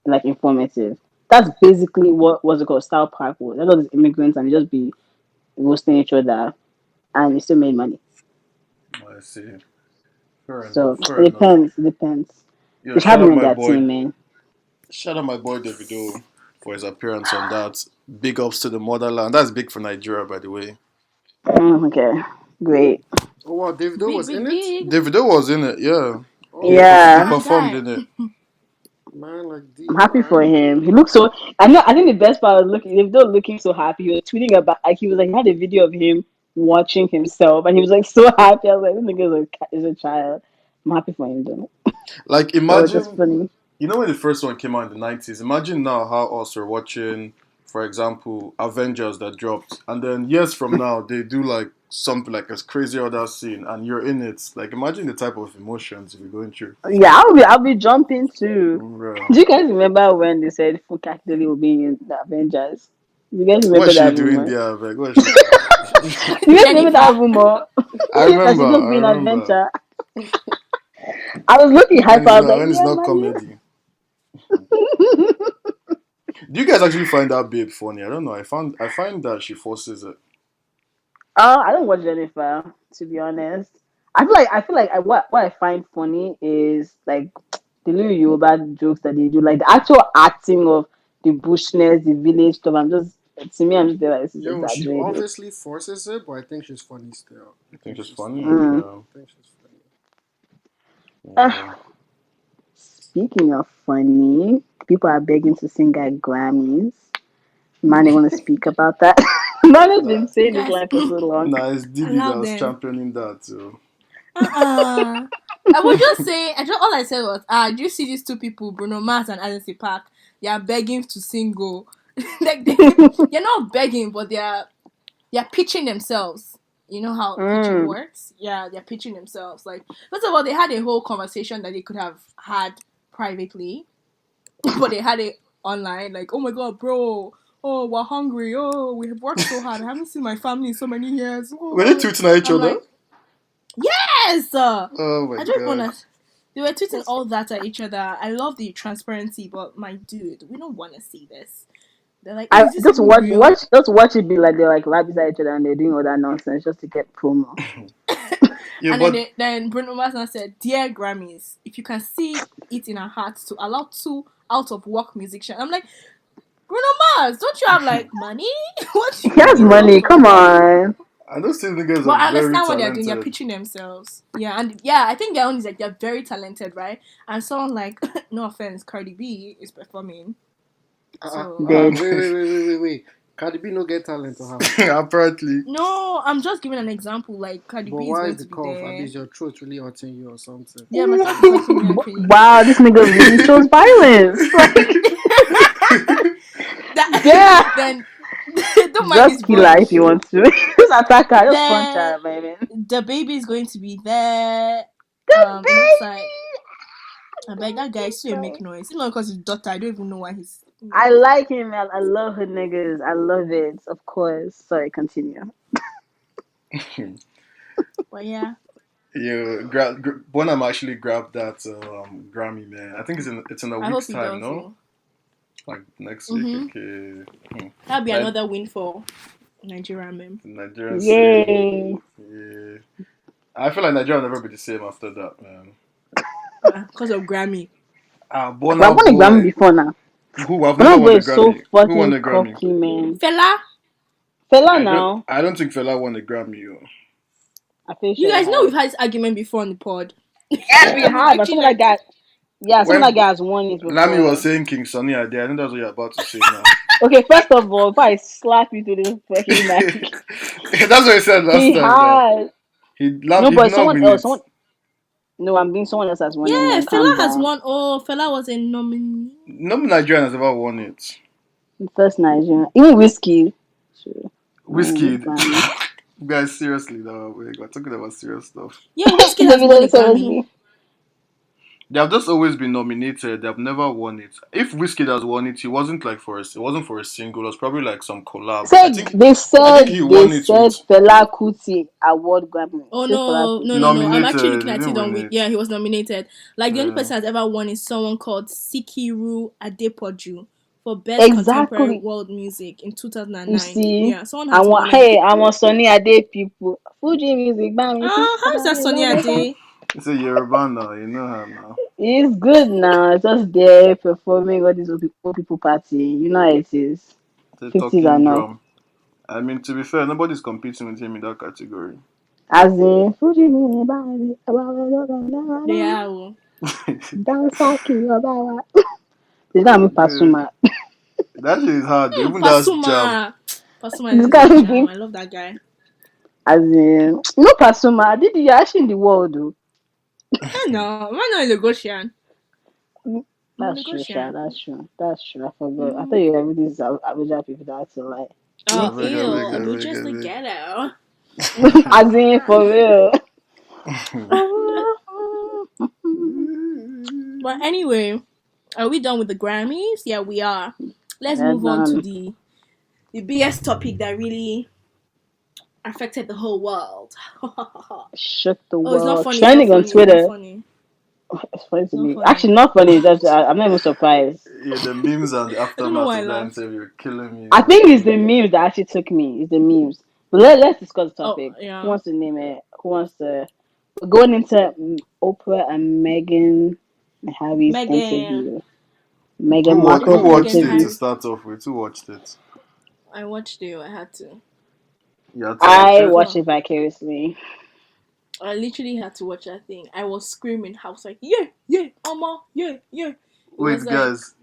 like informative. That's basically what was it called Style Park was. A lot of these immigrants and they just be roasting each other, and they still made money. I see. Fair So enough. Fair it enough. depends. It depends. Yeah, They should have shout him out in my their boy. team, man. Shout out my boy Davido for his appearance on that. Big ups to the motherland. That's big for Nigeria, by the way. Okay, great. Oh wow, Davido Big, was big, in it. big. Davido was in it. Yeah, Oh he Yeah, My wow, performed guy. in it. man, like I'm D. All happy for right. him. He looks so. I know. I think the best part was looking. They were looking so happy. He was tweeting about. Like he was like he had a video of him watching himself, and he was like so happy. I was like, this nigga is a child. I'm happy for him though. Like So that's imagine, funny. you know when the first one came out in the 90s. Imagine now how us are watching, for example, Avengers that dropped, and then years from now they do like something like a crazy other scene, and you're in it. Like imagine the type of emotions you're going through. Yeah, I'll be jumping too. Bro. Do you guys remember when they said Funke Akindele will be in the Avengers? Do you guys What remember is she that doing rumor? there? Like, what is she doing? Do you guys remember that Jennifer. rumor? I That remember. she's going to I be in remember. Adventure. I was looking hype. I was like, When it's yeah, not man. comedy. Do you guys actually find that babe funny? I don't know. I find that she forces it. I don't watch Jennifer, to be honest. I feel like what I find funny is like the little Yoruba jokes that they do, like the actual acting of the bushness, the village stuff. To me, I'm just there like this is Yo, she exaggerated. obviously forces it, but I think she's funny still. I I think think it's she's funny. funny. Mm. Yeah. I think she's funny. Uh, Yeah. Speaking of funny, people are begging to sing at Grammys. Man, they want to speak about that. Man has Nah, been saying this Guys, line for so long. nah, it's Diddy allow that's them. championing that. So. I would just say, all I said was, do you see these two people, Bruno Mars and Paak? They are begging to single. Like they're not begging, but they're pitching themselves. You know how pitching Mm. works? Yeah, they're pitching themselves. Like first of all, they had a whole conversation that they could have had privately, but they had it online. Like, oh my god, bro. Oh, we're hungry. Oh, we have worked so hard. I haven't seen my family in so many years. Were they Oh. tweeting at each I'm other? like, yes. Oh my I don't god. wanna. They were tweeting all that at each other. I love the transparency, but my dude, we don't want to see this. They're like, oh, I is this even real? just watch it be like they're like right beside each other and they're doing all that nonsense just to get promo. Yeah, And then but then Bruno Mars now said, "Dear Grammys, if you can see it in our hearts to allow two out of work musicians." I'm like, Bruno Mars, don't you have like money? What He you has know? money, come on. I don't think the guys But are I very understand what they're doing. They're talented. pitching themselves. Yeah, and yeah, I think their own is like they're very talented, right? And someone like, no offense, Cardi B is performing. So Dead. Wait. Cardi B no get talent to how? Apparently. no, I'm just giving an example. Like Cardi But B is why going is to the be cough? Abi, there. is your throat really hurting you or something? Yeah, my throat is hurting me actually. Wow, this nigga really shows violence. Like, yeah. Then don't mind his Just kill her if voice. you want to. Just attack her, just punch Then her, baby. the baby is going to be there. The It looks like baby. I beg that guy still make noise. It's not because his daughter. I don't even know why he's I making noise. like him, man. I love her niggas. I love it. Of course. Sorry, continue. But yeah, Bonham actually grabbed that Grammy, man. I think it's in a I hope week's he time, does. no? Though. Like next week, Mm-hmm. okay. That'll be Ni- another win for Nigeria, man. Nigerian scene. Yay. Yeah. I feel like Nigeria will never be the same after that, man. Because of Grammy. But I Bonham won a Grammy boy. before now. Who I've never Burna won Boy a is so Grammy. Who won fucking a Grammy? cocky, man. Fela, Fella now. I don't think Fela won a Grammy, yo. I feel you sure guys he know we've has. had this argument before on the pod. Yes, we We've have. But actually some of that like, guy, yeah, some of that When guy has won it Lamy was before. saying King Sunny Ade, I think that's what you're about to say now. Okay, first of all, if I slap you to this fucking mic, That's what he said last he time now. has. He No, did but not someone win else, it. someone. No, I'm being someone else has won it, yeah, man. Calm Fela has down. won. Oh, Fela was a nominee. No Nigerian has ever won it. First Nigerian, even whiskey. Sure. Whiskey. Grammy. Guys, seriously though, we're talking about serious stuff. Yeah, Wizkid has Maybe won a don't Grammy. seriously. They have just always been nominated. They have never won it. If Whiskey has won it, it wasn't for a single. It was probably like some collab. Said I think he they won it said with Fela Kuti award Grammy. Oh Say Fela no! Kuti. I'm actually nominated. looking He at didn't it on win with it. yeah, he was nominated. Like the only Yeah. person that's ever won is someone called Sikiru Adepoju for best contemporary Exactly. world music in You 2009. see, Yeah, someone has won it. I want Sunny Ade people. Fuji music, bam, How is that Sonia Day? It's a Yoruba now, you know her now. it's good now. It's just there performing all these old people party. You know how it is. It's a 50s are talking not. drum. I mean, to be fair, nobody's competing with him in that category. As in, Fuji music, They are. Oh. dance Bawa. It's not me Okay. Pasuma. That shit is hard. Even that's jam. Pasuma. Pasuma This is a guy jam. again. I love that guy. As in, no Pasuma. Did you actually in the world though? I know. Why not Lagosian? That's true, Sha. Lagosian. That's true. That's true. I forgot. I Mm-hmm. thought you were these Abuja people that to lie. Oh, I Makes beg, sense I now. ew. beg, I We're beg, just the I ghetto. As in, for real. But anyway, are we done with the Grammys? Yeah, we are. Let's Yeah, move on to done. the biggest topic that really affected the whole world. Oh, Shook the it's not world. funny. It's not Trending on funny. It's not Twitter. funny. It's funny It's to not me. funny. Actually, not funny. I'm not even surprised. Yeah, the memes and the I don't know aftermath why I of that laughed. interview are killing me. I Are think it's killing the me. memes that actually took me. It's the memes. But let's discuss the Oh, topic. Who yeah. wants to name it? Who wants to? We're going into Oprah and Meghan and Harry's Megan. interview. Meghan Who Markle's Megan watched it to interview. Harry. start off with? Who watched it? I watched it. I had to. You had to watch I it? watched So it vicariously. I literally had to watch that thing. I was screaming. I was like, yeah, yeah, yeah, yeah. It was Wait, like guys,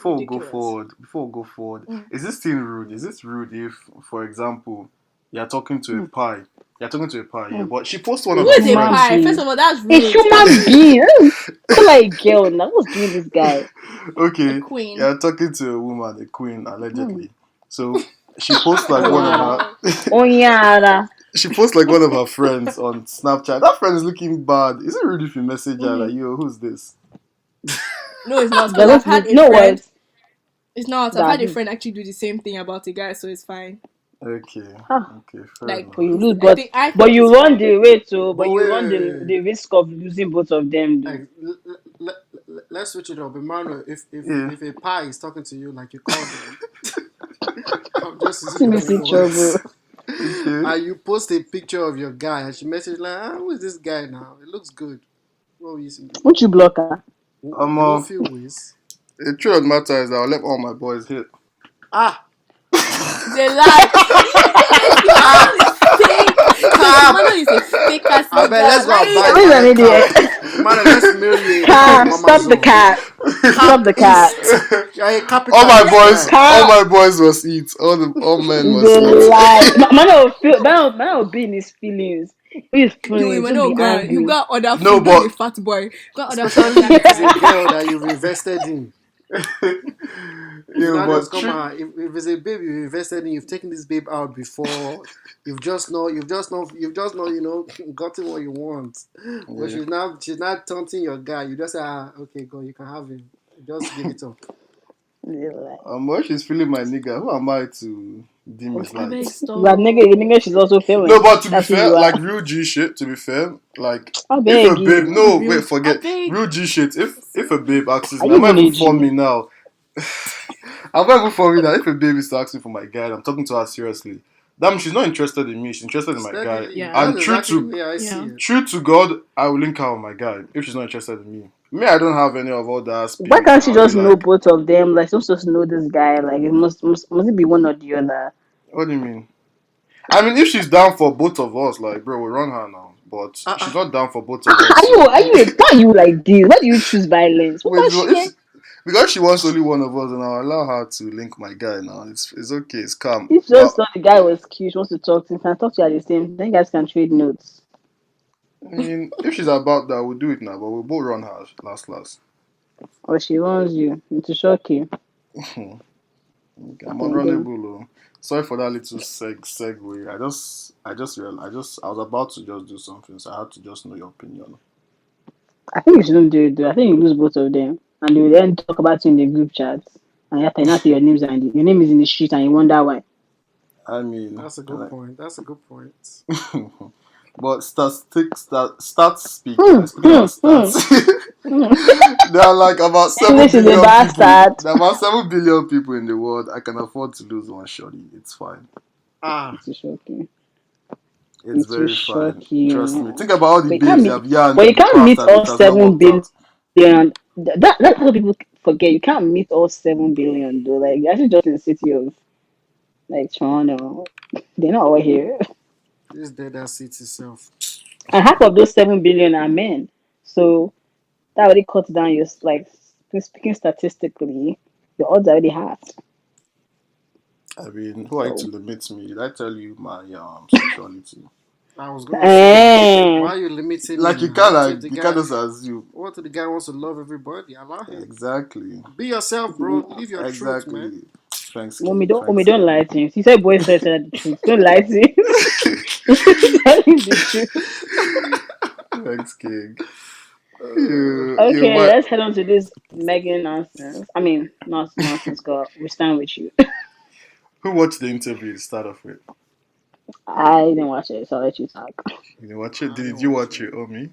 ridiculous. before we go forward, Mm. is this thing rude? Is this rude if, for example, you're talking to a Hmm. pie? You're talking to a pie, yeah, Hmm. but she posts one A of Who her is a human pie? friends. First being. of all, that's A rude. human being. Call her a girl now. What's doing this guy? A Okay, queen. you're talking to a woman, a queen, Hmm. allegedly. So she posts like one of Onyara. Oh, her Onyara. she posts like one of her friends on Snapchat. That friend is looking bad. Is it rude if you message her like, mm-hmm. yo, who's this? No, it's not. You're Because going I've to look. had You a know friend. what? It's not. I've had That a friend actually do the same thing about a guy, so it's fine. Okay, huh. okay, fair Like, But you enough. lose, I but think I but felt you it's run fine. the rate, so but But you run the risk of losing both of them, though. Like, let's switch it up. Emmanuel, Yeah. if a pie is talking to you like you called them, I'm just using See your me own see trouble. words. Okay. And you post a picture of your guy and she messaged like, who is this guy now? It looks good. What will you do? Won't you block her? You won't Um, feel ways. the truth of the matter is that I'll let all my boys hit. Ah! They lie. Honestly, Emmanuel is fake. Because Emmanuel is a fake ass I bet nigga. let's go and buy Like, a Who's an giant idiot? cow. Emmanuel, let's mail you a cow Car, from stop the Amazon. cat. Stop Cap the cat. East. You're a all my capitalist boys, guy. all Car my boys must eat. All men is must a eat. lie. Man will be in his feelings. His yo, feelings. Don't Emmanuel, be God, you angry. got other No, food. Don't be a but fat boy. You got other food Especially inside the if it's a car. girl that you've invested in. If you yeah, now just but come true. out, if it's a babe you've invested in, you've taken this babe out before, you know, gotten what you want. But Yeah. she's not taunting your guy. You just say, okay, go, you can have him. Just give it up. When she's feeling my nigga, who am I to dim his I light? beg You stop. nigga, she's also No, feeling. but to be That's who fair, you like are. real G shit. To be fair, like I if a beg babe, you. Not be no, real. wait, I forget beg. real G shit. If a babe asks Are me, you I'm not even even a for me G? now. I'm not even for me now. If a babe is to ask me for my guy, I'm talking to her seriously. That means she's not interested in me. She's interested in my guy. Steadily. Yeah. And That's exactly the way I see Yeah. it. true to God, I will link her with my guy if she's not interested in me. Me, I don't have any of all that Why spills. can't she I'll be just know like, both of them? Like, don't just know this guy. Like, must it be one or the other? what do you mean? I mean, if she's down for both of us, like, bro, we'll run her now. But she's Uh-uh. not down for both of us, Are so you? Why are you like this? Why do you choose violence? What wait, does well, she? because she wants only one of us, and I'll allow her to link my guy now. It's okay, it's calm. If But just thought the guy was cute, she wants to talk to him, can talk to you at the same. Then you guys can trade notes. I mean, if she's about that, we'll do it now. But we'll both run her last. Or she wants you to shock you. Okay, I'm And then unrunnable. Oh. Sorry for that little segue. I was about to just do something, so I had to just know your opinion. I think you shouldn't do it though. I think you lose both of them. And they will then talk about you in the group chat. And you have to your names and your name is in the street and you wonder why. I mean, That's a good like, point. That's a good point. But stats speaking, Hmm, speaking hmm, about hmm, stats, hmm. there are like about seven English is a billion people. bastard. There are about 7 billion people in the world. I can afford to lose one shorty. It's fine. Ah, It will shock you. It's It will very shock fine. Trust me. you. Think about all the But you can't babes you meet. have yarned But you in the can't past meet and it all has not seven worked out. billion. That's what people forget. You can't meet all 7 billion though. Like you're actually just in the city of like Toronto. They're not all here. this dead ass seat itself. And half of those 7 billion are men. So that already cuts down your like speaking statistically, your odds are already half. I mean, who are you to So limit me? Did I tell you my sexuality? I was gonna say, eh, why are you limiting me Like you now? can't What like if the you can't guy? just assume. What if the guy wants to love everybody? Allow him. Exactly. Be yourself, bro. Live your truth, man. Exactly. Thanks, mommy King. don't Thanks, don't King. lie to him. He said boys first said the truth. Don't lie to him. Tell him the truth. Thanks, King. Uh, You Okay, might. let's head on to this Megan nonsense. I mean, not nonsense, girl. We stand with you. Who watched the interview to start off with? I didn't watch it, so I'll let you talk. You watch it? I Did didn't you watch watch it. it, Omi?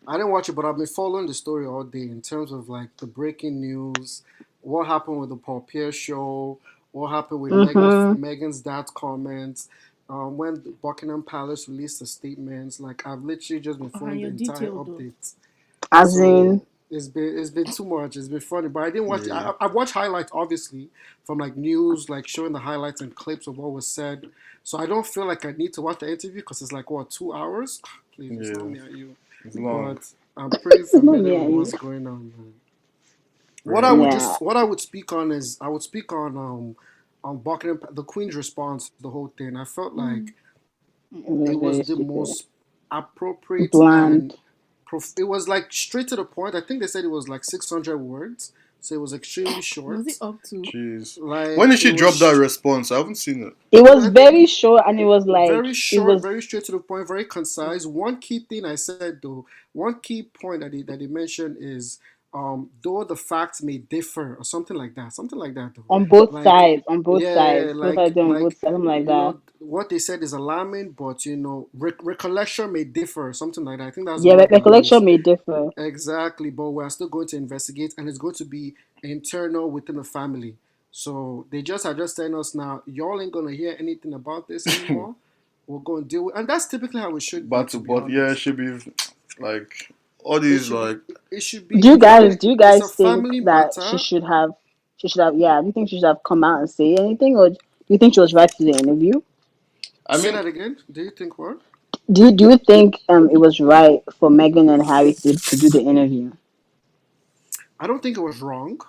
I didn't watch it, but I've been following the story all day in terms of like the breaking news, what happened with the Paul Pierce show, what happened with Mm-hmm. Megan's dad's comments, when the Buckingham Palace released the statements. Like I've literally just been following the You're entire detailed though. update. As in, So it's been too much. It's been funny, but I didn't watch it. Yeah. I've watched highlights, obviously, from like news, like showing the highlights and clips of what was said. So I don't feel like I need to watch the interview because it's like what 2 hours. Please, it's not Yeah. me and you, It's long. but I'm pretty it's not familiar me with and you. what's going on, man. Really. Yeah, What I would speak on is I would speak on Buckingham, the Queen's response to the whole thing. I felt Mm. like it it was was very the stupid. most appropriate and Bland. it was like straight to the point. I think they said it was like 600 words, so it was extremely Was it short. up to? Jeez. When Like did she drop that response? I haven't seen it. It was I think very short, and it was like very it short, was. very straight to the point, very concise. One key thing I said though, one key point that they mentioned is though the facts may differ or something like that though. On both Like sides, on both yeah, sides. Both sides on both sides, something like that. what they said is alarming, but recollection may differ, something like that. I think that's the Yeah, word they recollection used. may differ. Exactly, but we're still going to investigate, and it's going to be internal within the family. So they just are just telling us now, y'all ain't gonna hear anything about this anymore. We're going to deal with, and that's typically how it should be, But to to be but yeah, it honest. should be like all It these should be, like it should be, Do you it's a guys think family that matter. she should have, yeah, do you think she should have come out and say anything, or do you think she was right to the interview? I Say mean that again. Do you think what? Do you think it was right for Meghan and Harry to do the interview? I don't think it was wrong.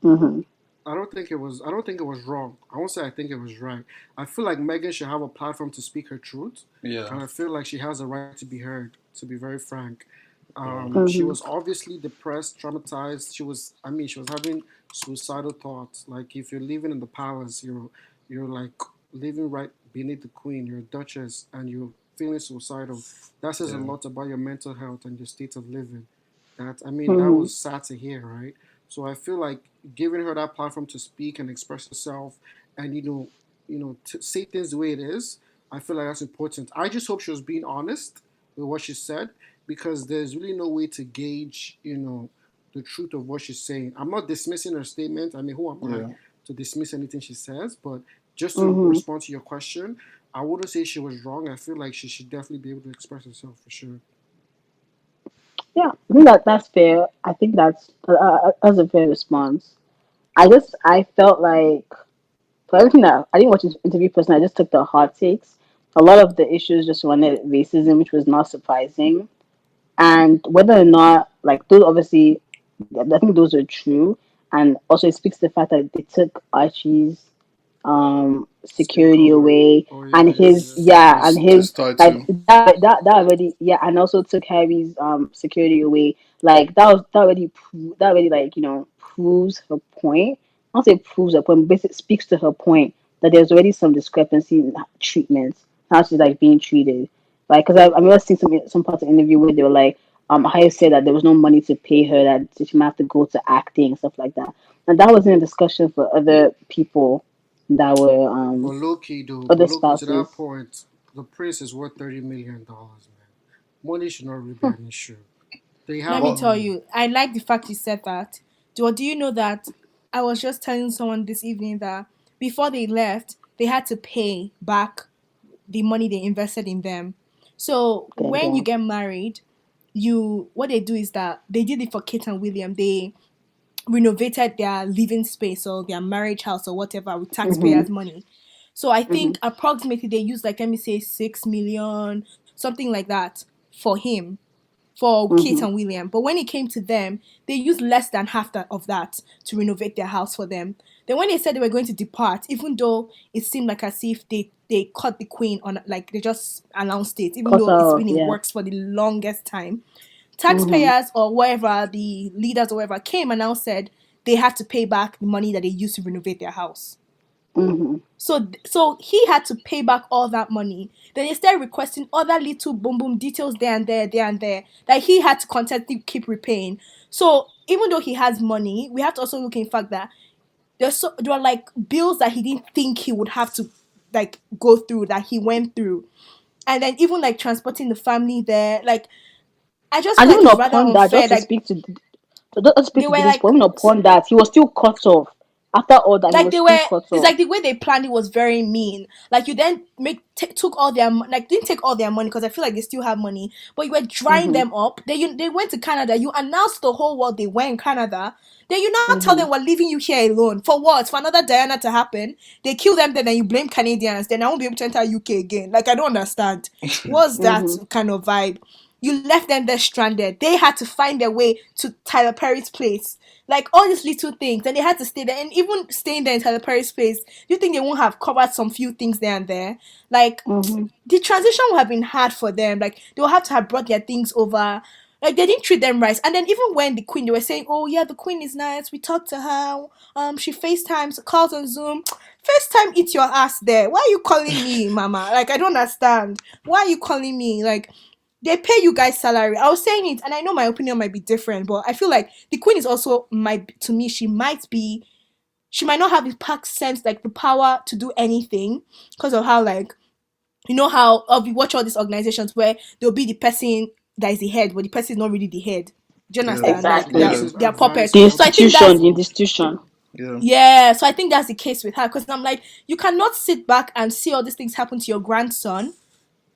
Mm-hmm. I don't think it was. I don't think it was wrong. I won't say I think it was right. I feel like Megan should have a platform to speak her truth, yeah. and I feel like she has a right to be heard. To be very frank, Yeah. she Mm-hmm. was obviously depressed, traumatized. She was. I mean, she was having suicidal thoughts. Like if you're living in the palace, you're like living right beneath the queen. You're a duchess, and you're feeling suicidal. That says a Yeah. lot about your mental health and your state of living. That I mean, that Mm-hmm. was sad to hear, right? So I feel like giving her that platform to speak and express herself, and to say things the way it is, I feel like that's important. I just hope she was being honest with what she said, because there's really no way to gauge, the truth of what she's saying. I'm not dismissing her statement. I mean, who am I Yeah. to dismiss anything she says? But just to Mm-hmm. respond to your question, I wouldn't say she was wrong. I feel like she should definitely be able to express herself for sure. Yeah, I think that's fair. I think that's a fair response. I felt like for everything that I didn't watch this interview person, I just took the hot takes. A lot of the issues just wanted racism, which was not surprising. And whether or not, like, those obviously, I think those are true. And also, it speaks to the fact that they took Archie's Skin security color. away, Oh and yeah, yeah, his, yeah. yeah, and His his, like, title. that already, yeah, and also took Harry's security away. Like, that already, like, proves her point. I'll say proves her point, but it speaks to her point that there's already some discrepancy in treatment, how she's like being treated. Like, because I remember seeing some parts of the interview where they were like, Harry said that there was no money to pay her, that she might have to go to acting and stuff like that. And that was in a discussion for other people that were But low key though, other but low key to spouses. that point, the prince is worth $30 million, man. Money should not really be an issue. They Let have me But tell money. you, I like the fact you said that. Do you know that I was just telling someone this evening that before they left, they had to pay back the money they invested in them. So Gang, when you gang. get married, you what they do is that they did it for Kate and William. They renovated their living space or their marriage house or whatever with Mm-hmm. taxpayers' money. So I Mm-hmm. think approximately they used like let me say 6 million, something like that for him for Kate Mm-hmm. and William. But when it came to them, they used less than half of that to renovate their house for them. Then when they said they were going to depart, even though it seemed like as if they caught the queen on like they just announced it, even Cut though it's off, been in yeah. works for the longest time, Mm-hmm. taxpayers or whatever the leaders or whatever came and now said they had to pay back the money that they used to renovate their house. Mm-hmm. So he had to pay back all that money. Then he started requesting other little boom boom details there and there that he had to constantly keep repaying. So even though he has money, we have to also look in fact that there are like bills that he didn't think he would have to like go through that he went through. And then even like transporting the family there, like I just And feel like even it's rather upon that, unfair. just to Like speak to just to speak they to were this like point, even upon that, he was still cut off. After all that, he like was they still were cut it's off. like the way they planned it was very mean. Like you then took all their like didn't take all their money because I feel like they still have money, but you were drying Mm-hmm. them up. They went to Canada. You announced the whole world they were in Canada. Then you now tell Mm-hmm. them we're leaving you here alone for what? For another Diana to happen? They kill them, then you blame Canadians. Then I won't be able to enter UK again. Like I don't understand. What's that Mm-hmm. kind of vibe? You left them there stranded. They had to find their way to Tyler Perry's place, like all these little things, and they had to stay there. And even staying there in Tyler Perry's place, do you think they won't have covered some few things there and there? Like Mm-hmm. the transition would have been hard for them. Like they will have to have brought their things over. Like they didn't treat them right. And then even when the queen, they were saying, "Oh yeah, the queen is nice. We talked to her. She FaceTimes, calls on Zoom. FaceTime, eat your ass there. Why are you calling me, Mama? Like I don't understand. Why are you calling me? Like they pay you guys salary. I was saying it, and I know my opinion might be different, but I feel like the queen is also might to me she might not have the pack sense like the power to do anything because of how like you know how we watch all these organizations where there'll be the person that is the head, but the person is not really the head. Do you yeah, understand? Like He Exactly. has yeah, his they're puppets. The advisors. So I think that's institution, the institution. yeah. yeah. So I think that's the case with her because I'm like, you cannot sit back and see all these things happen to your grandson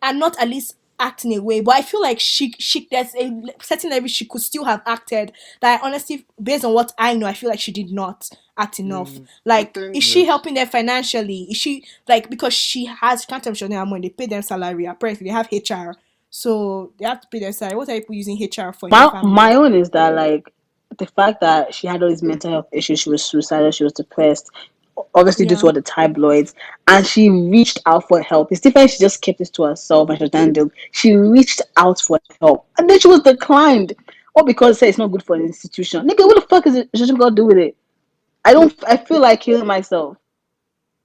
and not at least act in a way. But I feel like she there's a certain level she could still have acted that I honestly, based on what I know, I feel like she did not act enough. Yeah, I Like, think is Yeah. she helping them financially? Is she like because she can't tell them money, they pay them salary. Apparently they have HR. So they have to pay their salary. What are people using HR for in the My family? own is that like the fact that she had all these mental health issues, she was suicidal, she was depressed, obviously due to Yeah. all the tabloids, and she reached out for help. It's different. She just kept it to herself and she was handled. She reached out for help, and then she was declined, all because say it's not good for an institution. Nigga, what the fuck is it? She got to do with it? I don't. I feel like killing myself.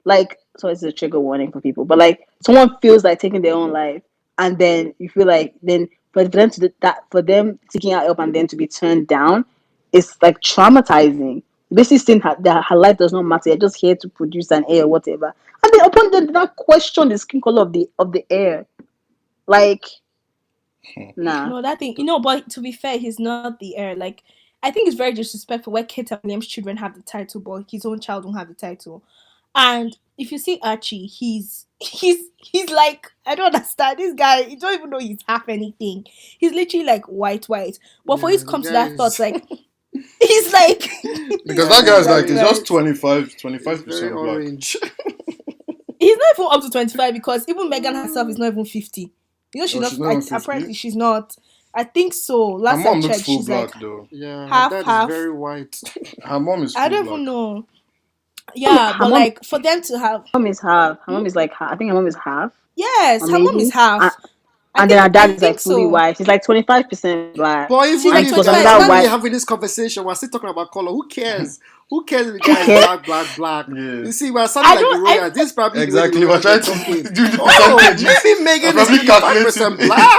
Like, so it's a trigger warning for people, but like someone feels like taking their own life, and then you feel like then for them to do that, for them seeking out help and then to be turned down, it's like traumatizing. Basically saying that her life does not matter, you're just here to produce an air or whatever, and then upon that question the skin color of the air, like nah. No, that thing, but to be fair, he's not the heir. Like, I think it's very disrespectful where Kate and William's children have the title, but his own child don't have the title. And if you see Archie, he's like I don't understand this guy. You don't even know he's half anything. He's literally like white. But for you yeah, to the come to guy that thought, is like he's like the Because guy that Jesus guy's is like, Christ, it's very just right? 25 is very percent black. orange. He's not even up to 25 because even Megan herself is not even 50. She's Oh, not. she's not even 50. Apparently, she's not. I think so. Her Last I mom looks checked, full she's like black though. Yeah, her half dad is half. very white. Her mom is I full don't black. even know. Her Yeah, her but mom like for them to have, is half. Her hmm? mom is like I think her mom is half Yes, or her mom is maybe. half. And then her I dad is like think fully so. white. She's like 25% black. But She's even And like if plus 25. guys, She's another not when we're white. even. having this conversation, we're still talking about color. Who cares? Who cares if the Who guy is cares? black? Yeah, You see, we're sounding I like the don't. I royal. This is probably the way the exactly. We're royals were trying to talking. do the Oh, percentages. maybe I'm Megan is probably calculating. 25% black.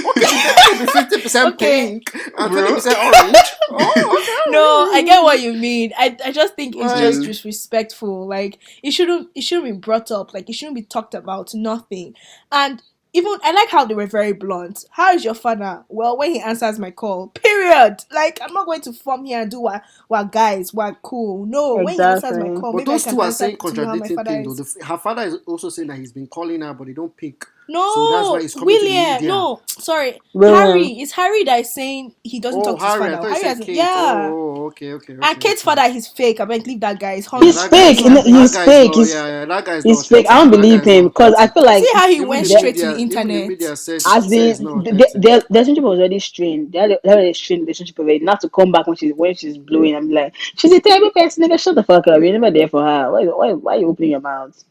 Okay, the baby could be 50% Okay. pink and Bro. 20% orange. Oh, No, I okay. get what you mean. I just think it's just Yeah. Like, disrespectful. Like it shouldn't be brought up. Like it shouldn't be talked about. Nothing. And even I like how they were very blunt. How is your father? Well, when he answers my call, period. Like I'm not going to form here and do what guys, what cool. No, when he answers my Exactly. call, but maybe I those can two are answer saying to you how my contradicting father things, though. is. Her father is also saying that he's been calling her, but they don't pick. So that's why No, he's coming to the William. media. No, sorry, William. Harry. It's Harry that is saying he doesn't Oh, talk to his Harry, I father. thought you Harry said hasn't. Kate. Yeah. Oh, okay, okay, And okay, Kate's okay. father, he's fake. I beg, leave that guy. He's Yeah, He's honest. that guy He's is fake. not. not. That He's guy is fake. not. Yeah, that guy is not He's fake. I authentic. don't That guy believe is not him because I authentic. feel See like how he Even went the there, straight to the media, even the internet. media as said it's the not authentic. their relationship was already strained. They had a strained relationship already. Not to come back when she's blowing. I'm like, she's a terrible person. Nigga, shut the fuck up. You're never there for her. Why are you opening your mouth?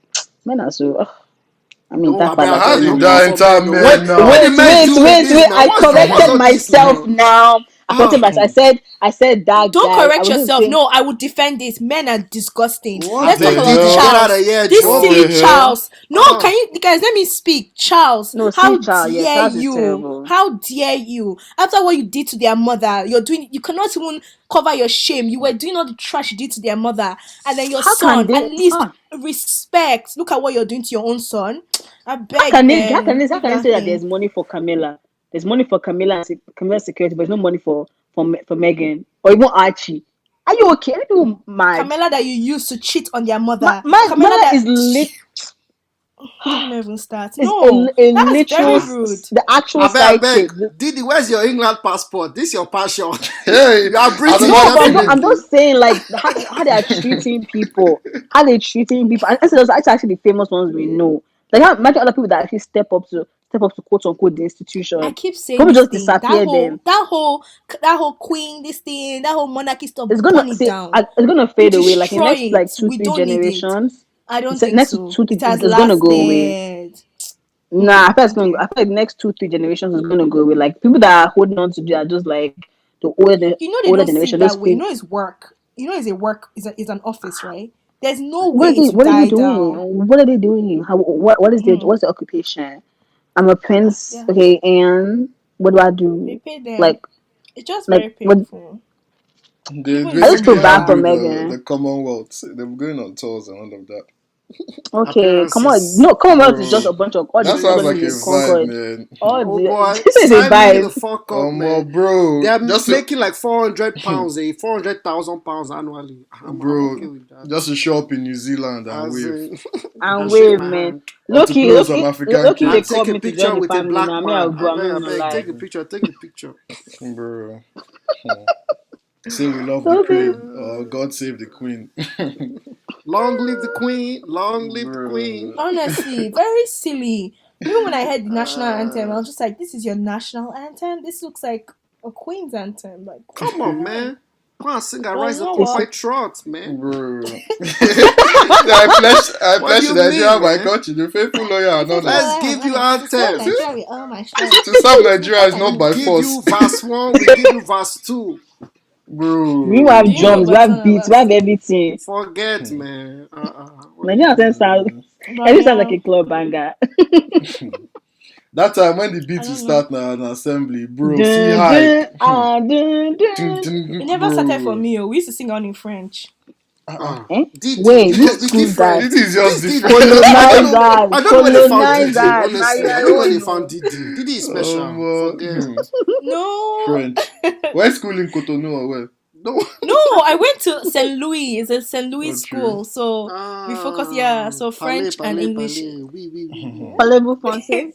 Men are so. Ugh. I mean, Oh, that I bet father I How beg, too. did no that more Man. for enter men. No, what men what now? the men do with this Wait! now? I What's wrong? What's corrected all this myself now? now. I corrected Ah, myself. I said that Don't guy. I correct wasn't yourself. saying. No, I would defend this. Men are disgusting. what What Let's the talk the about Diddy? Get hell? out of Charles. here, This What silly the Joe. hell? Charles. No, Ah, can you guys let me speak? Charles, No, how see, child. Yeah, dare Charles is you? terrible. How dare you? After what you did to their mother, you're doing. You cannot even cover your shame. You were doing all the trash you did to their mother, and then your How can son. At they? least respect. Look at what you're doing to your own son. I How beg, can they? How can man. they? How Leave can they that say that thing. there's money for Camilla? There's money for Camilla and Camilla's security, but there's no money for Megan or even Archie. Are you okay? Are you mad? Camilla that you used to cheat on their mother. Camilla Mala that is lit. let me even start. Is No, a that's very literal ah. rude. the actual I side beg. chick. Diddy, where's your England passport? This your passion. Hey, You are as a British, matter No, of but fact, I'm definitely. just saying like how they are treating people, how they treating people, and those are actually the famous ones we know. Like how imagine other people that actually step up to quote unquote the I institution. keep saying People this just thing. disappear them. That whole queen, this thing, that whole monarchy stuff. It's gonna Burn it see down. it's gonna fade away. Like in the Destroy next like it. two We three don't need it. generations, I don't the think next so. two three It has it's gonna go away. lasted. Nah, I Okay. feel like the next two three generations is gonna go away. Like people that are holding on to are just like the You know they older don't see generation. it Those that way. You people. know it's work. You know it's a work. It's an office, right? There's no way it will What are they die doing? down. What are they doing? What's the occupation? I'm a prince, Yeah, okay, and what do I they do? pay them. Like It's just like very what painful. they Even his I just own basically feel bad for brother. handle the Megan. Commonwealth. They were going on tours and all of that. Okay, come on. Appearances. No, Commonwealth is just Bro, a bunch of all the that people are sounds gonna like be a in Yes. vibe, Concord. man. All Oh the boy, this is a sign me the vibe. fuck up, man. Bro, They're just to, making like 400 pounds, 400,000 pounds annually. I'm bro, okay with that. just to show up in New Zealand and As wave, in, And and shake wave, my man. hand or to blow some African Loki, they and cakes, called take a me to join picture the with a family black now. Me, I'll man. go. I'm not I gonna beg, lie. take the picture, take the picture. bro. Hmm. Say we love the Okay. Queen, or God save the Queen, Long live the queen, long live the queen. bro. Honestly, very silly. Even when I heard the national anthem, I Uh, was just like, "This is your national anthem. This looks like a Queen's anthem. Like, what come the on, hell?" man. Go and sing and But rise you up know on It's what? white trucks, man. Bro. I What do pledge to you mean, Nigeria, my man? country, the faithful loyal and Faithful Let's honest. Lord give and you honest. To serve anthem. Nigeria with all my strength. To serve To Nigeria is fight and not We by give force. you verse 1, we give you verse 2. we Bro. have do you know drums, we verse one have and beats, we verse have two? everything. Forget, man. What are you Nigerian doing, sound man? But every sounds like yeah, a club banger. That time when the I beat will don't know. start now an assembly, bro. See Dun, hype. dun, ah, dun, dun. It never started for Bro. me. Oh. We used to sing on in French. Uh-uh. Ah, Eh? Didi, Wait, you which must be school is different. that? It is just This Didi, different. Colonizers, I don't know where they found Didi. colonizers. Now Honestly, I your don't know where they own. found No. Didi. Didi is special. Forget. No, French. Why school in Cotonou or where? No. no. I went to Saint Louis. It's a Saint Louis Oh, true. school. So we focus. Yeah. Ah, So parler, French and parler, English. parler. Oui, oui, oui, oui. Parlez-vous français?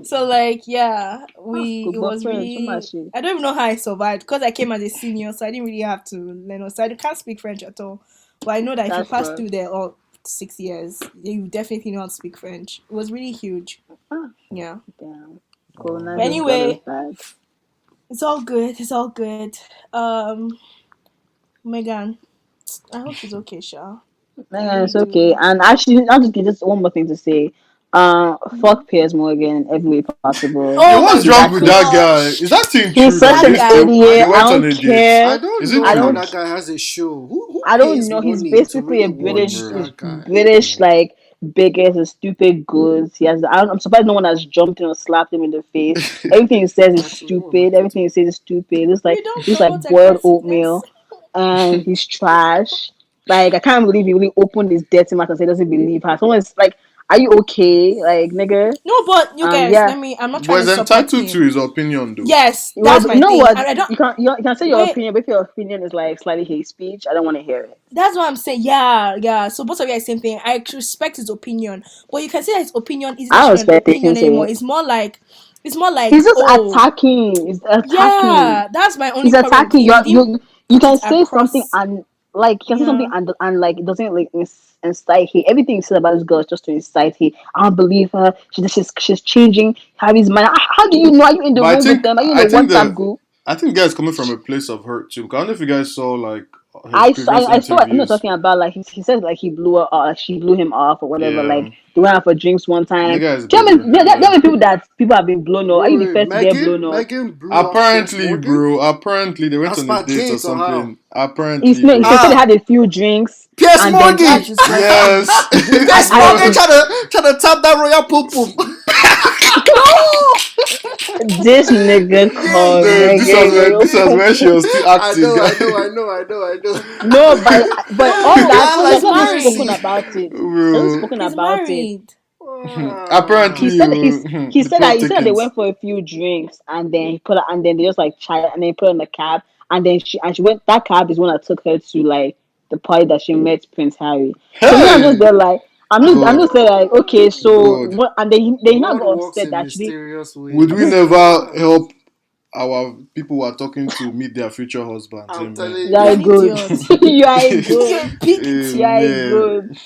So like yeah, Ah, we good it boy was French. So really much shit. I don't even know how I survived because I came as a senior, so I didn't really have to learn. So I can't speak French at all. But I know that if you That's pass rough. through there all 6 years, you definitely know how to speak French. It was really huge. Ah, Yeah. damn. But Colonizers got us anyway, bad. it's all good. It's all good. Megan, I hope she's okay, Sha. I Yeah, really it's okay. do. And actually, I'll just get just one more thing to say. Fuck Piers Morgan in every way possible. Yo, Oh my what's He's wrong with actually that guy? Is gosh, that thing he's true such that that an guy. I they idiot. I went on don't a date? I care. don't Is it know I how true? don't that guy has a show. Who I don't pays know. He's money to basically really a watch British Bro. that guy? British like biggest, his stupid goods. I'm surprised no one has jumped in or slapped him in the face. Everything he says is Actually, who am I stupid. to Everything talk? he says is stupid. We don't It's like promote boiled aggressiveness. oatmeal, and he's trash. Like I can't believe he really opened his dirty mouth and said he doesn't believe her. Someone's like, "Are you okay?" Like nigga. No, but you guys, Yeah. let me. I'm not But trying to he's support entitled to him. his opinion, though. Yes, Well, that's you my know thing. what? And I don't You can say your wait. opinion, but if your opinion is like slightly hate speech, I don't want to hear it. That's what I'm saying. Yeah, yeah. So both of you are the same thing. I respect his opinion, but you can say that his opinion isn't I don't actually an expect it. Can opinion say anymore. it. It's more like, He's just oh, attacking. He's attacking. yeah. That's my He's only problem with attacking. him. He didn't You put it can say something across. and like you can say something Yeah. and like it doesn't like incite hate. Everything he said about this girl is just to incite hate. I don't believe her. She's changing Harry's mind. How do you know? Are you in the But room with them? Are you in the WhatsApp group? I think guys coming from a place of hurt too. 'Cause I don't know if you guys saw like his previous I saw like you know interviews. talking about like he said like he blew her like she blew him off or whatever. Yeah, Like they went out for drinks one time. nigga is Do you know how bitter. many, there Yeah. are many people have been blown off? Are you the Wait, first to get blown off? Megan blew off Piers Apparently, Morgan bro. Apparently, they went as on a per date or dates or how? something. Apparently, He said they bro. had a few drinks Piers and then That's Morgan. disgusting. Yes. Piers Morgan I trying to tap that royal pum pum. this nigga Yeah, called yeah, Dude, Megan yeah, Royal this was Pum when she Pum. was still I active, know, guy. I know. No, but all No, that Yeah, he he's has like not even spoken married. pussy. about it. He hasn't Bro. spoken He's about it. married. He Ah. Apparently, said the plot he said that they thickens. went for a few drinks and then and then they just like chatted and then put her in the cab and then she went that cab is one that took her to like the party that she met Prince Harry. So me I'm just Hey! there like I'm God. just there like okay so God. what and then they now God got works upset in that she didn't mysterious Would we ways. this never help our people who are talking to meet their future husbands? I'm Amen. telling you You're are you. an good. idiot. You are You're good. a bigot. You are Amen. good.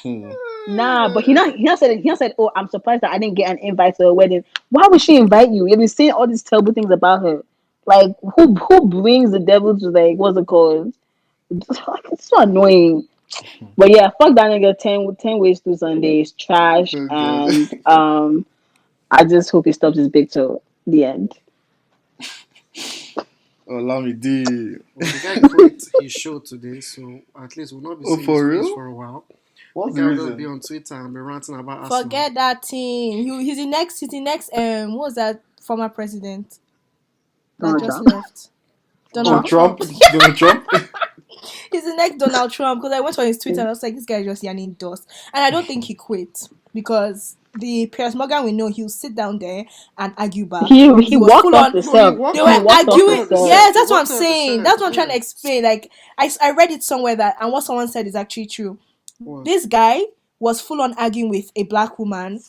Nah, but he now said, "Oh, I'm surprised that I didn't get an invite to her wedding. Why would she invite you? You've been saying all these terrible things about her. Like, who brings the devil to like what's it called? It's so annoying. But yeah, fuck that nigga. 10 ways to Sunday is trash, Oh, God. and I just hope he stops his big toe. The end. Allow me, D. Well, the guy quit his show today, so at least we'll not be Oh, seeing his for face real? for a while. The What's the guy will just be reason? on Twitter and be ranting about Arsenal. Forget that thing. He's the next. He's the next. What was that former president that Donald just Trump. left? Oh, Donald Trump? Trump. Trump? Donald Trump? He's the next Donald Trump because I went on his Twitter and I was like, this guy is just yanning dust. And I don't think he quit because the Piers Morgan we know he'll sit down there and argue back. He He was walked full off on. the No, he set. They walked were He off. He walked off walked the out arguing. of the set. Yes, set. He that's what I'm walked out of the saying. set. That's what I'm trying to Yes. explain. Like I read it somewhere that and what someone said is actually true. What? This guy was full on arguing with a black woman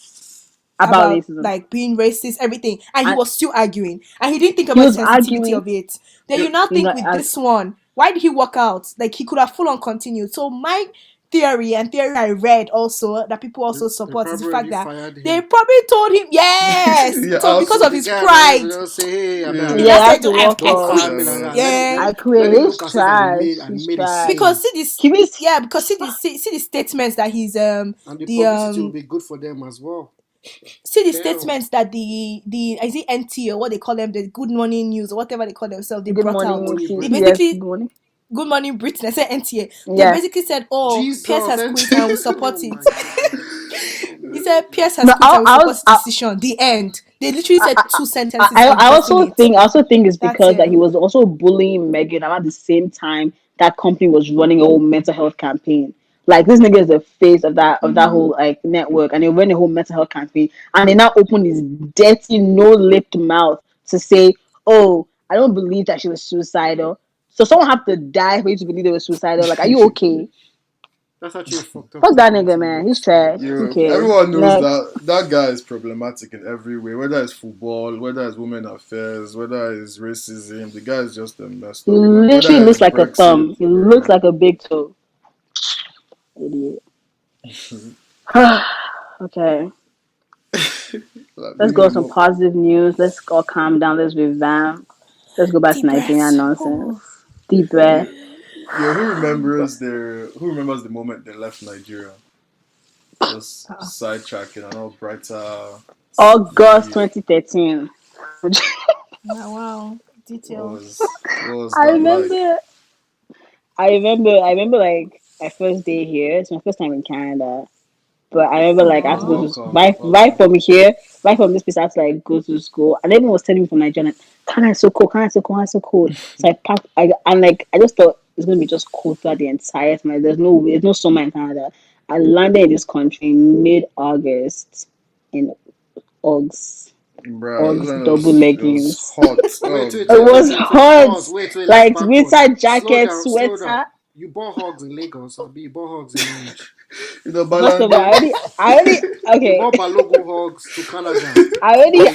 About about racism. like being racist, everything, and he And was still arguing, and he didn't think he about the was sensitivity arguing. of it. Then you now He's think like, with this one, why did he walk out? Like he could have full on continued. So my theory and theory I read also that people They, also they support is the probably fact already that fired they him. probably told him yes. Yeah, So because So of also. the his guy might as pride, well just say, hey, he Yeah. yeah, now I have said, to I, walk I don't off. fire me quit. like that. Yeah. I Let quit. it He's look as if trash. I He's made a trash. scene. Because see this, He was yeah, because see the statements that he's And the the publicity will be good for them as well. see the Damn. statements that the is it NT or what they call them, the Good Morning News or whatever they call themselves, they good brought Good morning. out. morning, They Yes, Britain. good basically morning. Good Morning Britain. I said NTA. They Yeah. basically said, "Oh, Pierce Jesus. has And quit and will support oh it." my God. He said Pierce has No, quit and will support his I, decision. The end. They literally I, said I, two sentences endorsing also it. think it's That's because that it. he was also bullying Megan around the same time that company was running a whole mental health campaign. Like this nigga is the face of that whole like network, and they ran a whole mental health campaign, and they now open his dirty, no-lipped mouth to say, "Oh, I don't believe that she was suicidal." So someone have to die for you to believe they were suicidal. Like, are you okay? That's actually a fucked up Fuck that statement nigga, to man. He's make. trash. Who Yo, cares? everyone knows Next. that guy is problematic in every way, whether it's football, whether it's women affairs, whether it's racism. The guy is just a messed He up, man. literally Whether it's looks like a Brexit, thumb. He looks bro. like a big toe. Idiot. Okay. Like, we Let's need go a with some more. positive news. Let's all calm down. Let's revamp. Let's go back to Deep Nigerian breath. nonsense. Oh. Deep breath. Yo, who remembers the moment they left Nigeria? Just Uh-uh. sidetracking and all brighter. August The 2013. Wow, wow. Details. what was I that like? remember. I remember like my first day here. It's my first time in Canada, But I remember like I had to go Aww. to Welcome, right welcome. from here, right from this place. I had to like go to school, and everyone was telling me from Nigeria, "Canada is so cold, Canada is so cold, Canada is so cold." So I packed, and like I just thought it's gonna be just cold throughout the entire time. There's no summer in Canada. I landed in this country mid August in Uggs, Bro, Uggs double it was leggings. hot. Wait, Oh wait, It wait, god. wait, was wait, wait. hot, Pause. Wait, let's like back up. winter Slow jacket, down, slow down. sweater. You bought hogs in Lagos, Abi. You bought hogs in which? First of all, Balande. I already, You okay. bought Balogun hogs to Canada. I already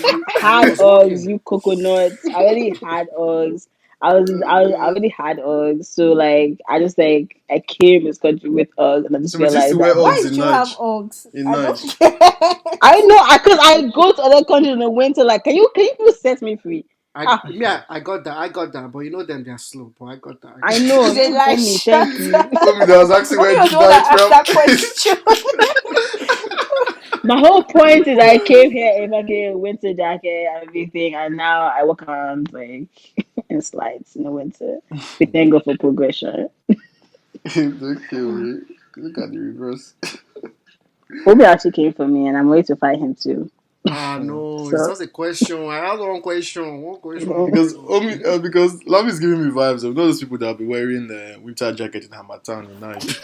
And it had was Uggs, working. you coconuts. I already had Uggs. Oh I god. already had Uggs. So like I just like I came to this country with Uggs and I just So we used to realized wear that Why Uggs did in you have Nige. Uggs? In I don't Nige. get. I know because I go to other countries in the winter. Like can you people set me free? Ah, I got that. I got that. But you know them, they're slow. But I got that. I I got that. know. They like Only shut thank you. up. Omi, that was asking Only where was did the you one buy it that asked from? that question. My whole point is I came here in like a winter jacket and everything, and now I walk around like in slides in the winter. We thank God for progression. Don't kill me. Look at the reverse. Obi actually came for me, and I'm ready to fight him too. Ah no, it's So, just a question. I have one question. One question I want Because to Omi, because Love is giving me vibes of those people that be wearing the winter jacket in Hamatan in Nige.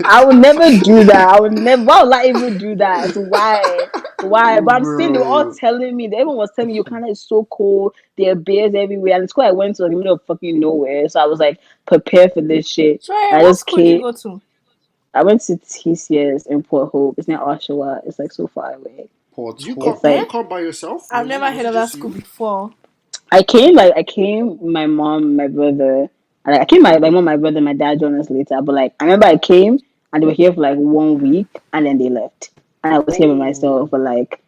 I would never do that. I would never. Why would I even do that? Why? Why? But I'm saying they were all Bro. telling me. Everyone was telling me your Canada is so cold. There are bears everywhere, and the school I went to like in the middle of fucking nowhere. So I was like prepared for this shit. Sorry, I what just school did you came. go to? I went to TCS in Port Hope. It's near Oshawa. It's like so far away. Port Did you come? Hope. It's Did you Eh? like come by yourself? I've never Was heard it of that just school you? before. I came, my mom, my brother, and like, I came my mom, my brother, my dad joined us later. But like I remember I came and they were here for like 1 week and then they left. And I was here by myself Oh, for like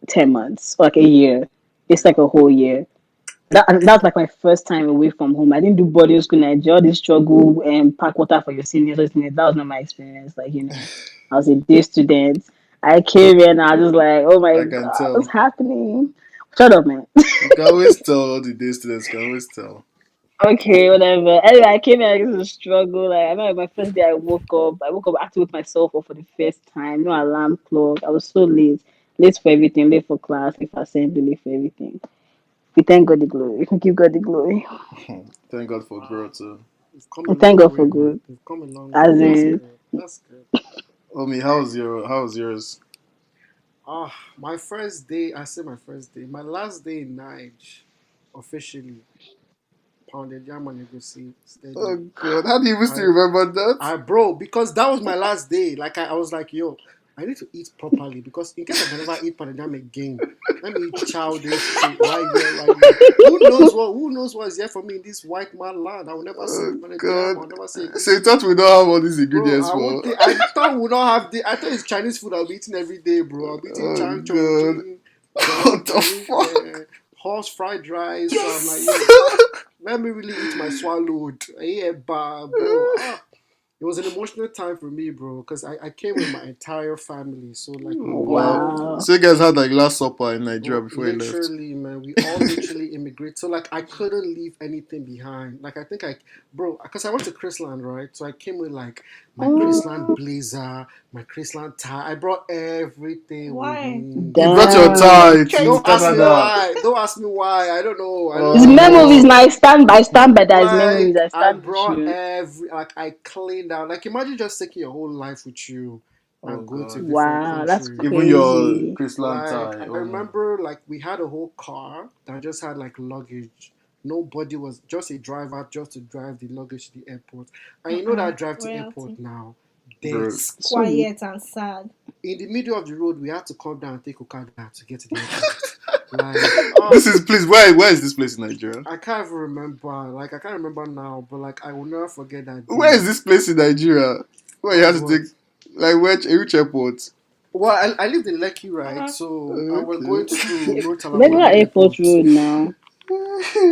10 months, or like a year. It's like a whole year. That's like my first time away from home. I didn't do boarding school in Nigeria. All this struggle and pack water for your seniors. That was not my experience. Like, I was a day student. I came here and I was just like, oh my I can god, what's tell. happening? Shut up, man. You can always tell all the day students can always tell. Okay, whatever. Anyway, I came here, like, this is a struggle. Like, I remember my first day I woke up. I had to wake myself up for the first time. No alarm clock. I was so late. Late for everything. Late for class. Late for assembly. Late for everything. We thank God the glory. We give God the glory. Thank God for wow. growth too. You've come a We thank long God for way, man. good. You've come a long way. As That's in, good. That's good. Omi, how's yours? Ah, my first day. I say my first day. My last day in Nige, officially pounded yam and negotiate Oh steady. god, how do you even still I remember that? I bro, because that was my last day. Like I was like, yo, I need to eat properly because in case I can never eat panadam again, let me eat childish shit right here, right now. Who knows what is here for me in this white man land? I will never say Oh panadam, god. I'll never say So you egusi. thought we don't have all these Bro, ingredients I would for think I thought we would not have the I thought it's Chinese food I'll be eating every day, bro. I'll be eating oh chan chong god. jing, What the Chinese fuck? horse fried rice. So I'm like, yo, let me really eat my swallowed. Yeah, bro. Ah, it was an emotional time for me, bro, because I came with my entire family. So like we Wow. all wow. So you guys had like last supper in Nigeria bro, before you left. literally, man, we all literally immigrate. So like I couldn't leave anything behind. Like I think bro, because I went to Chrisland, right? So I came with like my Chrisland Oh, blazer, my Chrisland tie. I brought everything with Why? me. You brought your tie damn. Trying to to Don't pick ask me you up. Canada. why. Don't ask me why. I don't know. I don't His Oh know. memories, no. now I stand by that. His memories, Like I I stand with brought you. like I cleaned out. Like imagine just taking your whole life with you Oh and going to a god. different Wow, that's country. Even your crazy. Chrisland Like tie, I oh no. remember, like we had a whole car that just had like luggage. Nobody was just a driver just to drive the luggage to the airport. And you know that drive to airport Royalty. now, Bro. It's death. So quiet and sad. In the middle of the road, we had to come down and take Okada to get to the airport. Like This is please where is this place in Nigeria? I can't even remember. Like I can't remember now, but like I will never forget that Where day. is this place in Nigeria? Where you Where have is to what? take like which airport? Well, I lived in Lekki, right? Uh, So and we're going Okay. to North regular Alabama airport Airport. road now.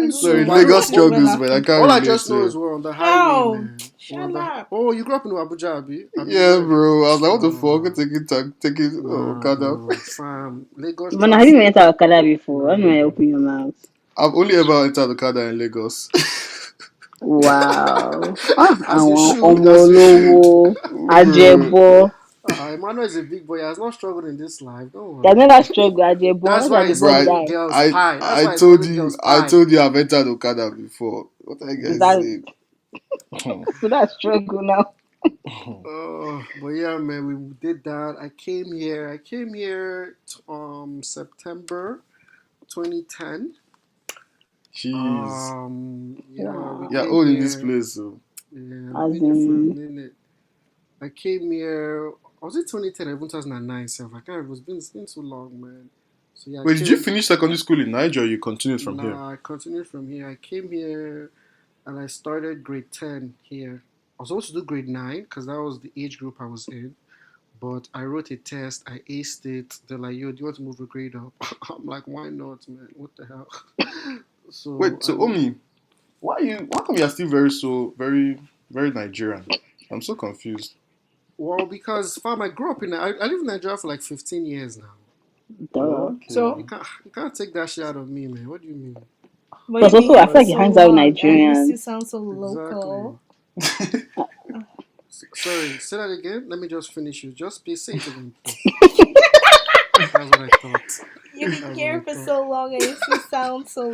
I don't So, know. Sorry, My but road Lagos is but struggles, never but I free. can't all I relate just know to is it. we're on the highway, Oh, man. We're shut on the. up. Oh, you grew up in Abuja, Abi? Abi Yeah, where? bro. I was like, what the fuck? Nah, Taking nah, Okada. bro, fam. Lagos Man, have you traffic. even entered Okada before? I don't Nah, know. bro. Open your mouth. I've only ever entered Okada in Lagos. Wow. Ah, As you àwọn should, ọmọ as you olówó should. Bro. ajẹbọ. Emmanuel is a big boy. He has not struggled in this life. Don't They worry. never struggle. Are they born? That's When they are why the he's born Right. calling die. girls I pie. That's I why he's told calling you girls pie. I've entered Okada before. What are you Is guys that saying? so? That's struggle now. Oh, but yeah, man, we did that. I came here September 2010. Jeez. Yeah, we You're Wow. came old in this here. place, so Yeah, I've As been here for a in, minute. I came here. Was it 2010 or 2009? Self, I can't remember. It's been too long, man. So yeah, I wait, did you came. finish secondary school in Niger or you continued from here? Nah, I continued from here. I came here and I started grade 10 here. I was supposed to do grade 9 because that was the age group I was in. But I wrote a test, I aced it. They're like, yo, do you want to move a grade up? I'm like, why not, man? What the hell? So Wait, so Omi, why come you're still very, very Nigerian? I'm so confused. well, because fam, I grew up I live in Nigeria for like 15 years now. duh. Okay. So, You can't take that shit out of me, man. What do you mean? but Plus, you've been also, I here feel for like he so hangs out with long and you still Nigerians. sound so Exactly. local. Sorry, say that again. Let me just finish you. Just please say it again, please. That's what I thought. You've been That's what here I for thought. so long and you still sound so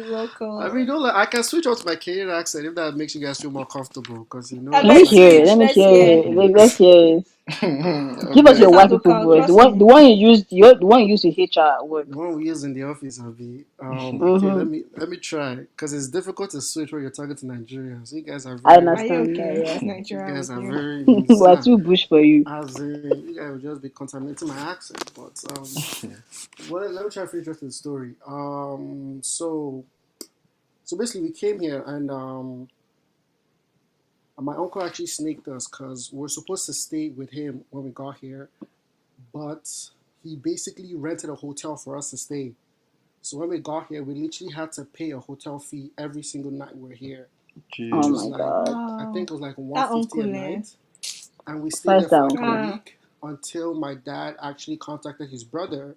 I mean, local. don't like, I can switch out to my Canadian accent if that makes you guys feel more comfortable. Because you I know, Let it's me beg like hear it. Let switch. me Let's hear hear. it. Let's hear it. I Give us Still your beg. white sound people local, voice. trust me. The one you used. The one you used to HR at work. the one we use in the office. I'll be okay. Mm-hmm. Let me try because it's difficult to switch when you're talking to Nigerians. You guys are I very Are you understand okay? that. What's you Nigerian guys with are you? very Yeah, see we're now. too bush for you. As in, you guys will just be contaminating my accent. But well, let me try to finish the story. So basically, we came here and my uncle actually snaked us because we were supposed to stay with him when we got here, but he basically rented a hotel for us to stay. So when we got here, we literally had to pay a hotel fee every single night we're here, which Oh Jeez. was my like god. I think Wow. it was like one That fifty a uncle, eh? night, and we stayed Where's there that for like a uncle? Ah, week until my dad actually contacted his brother,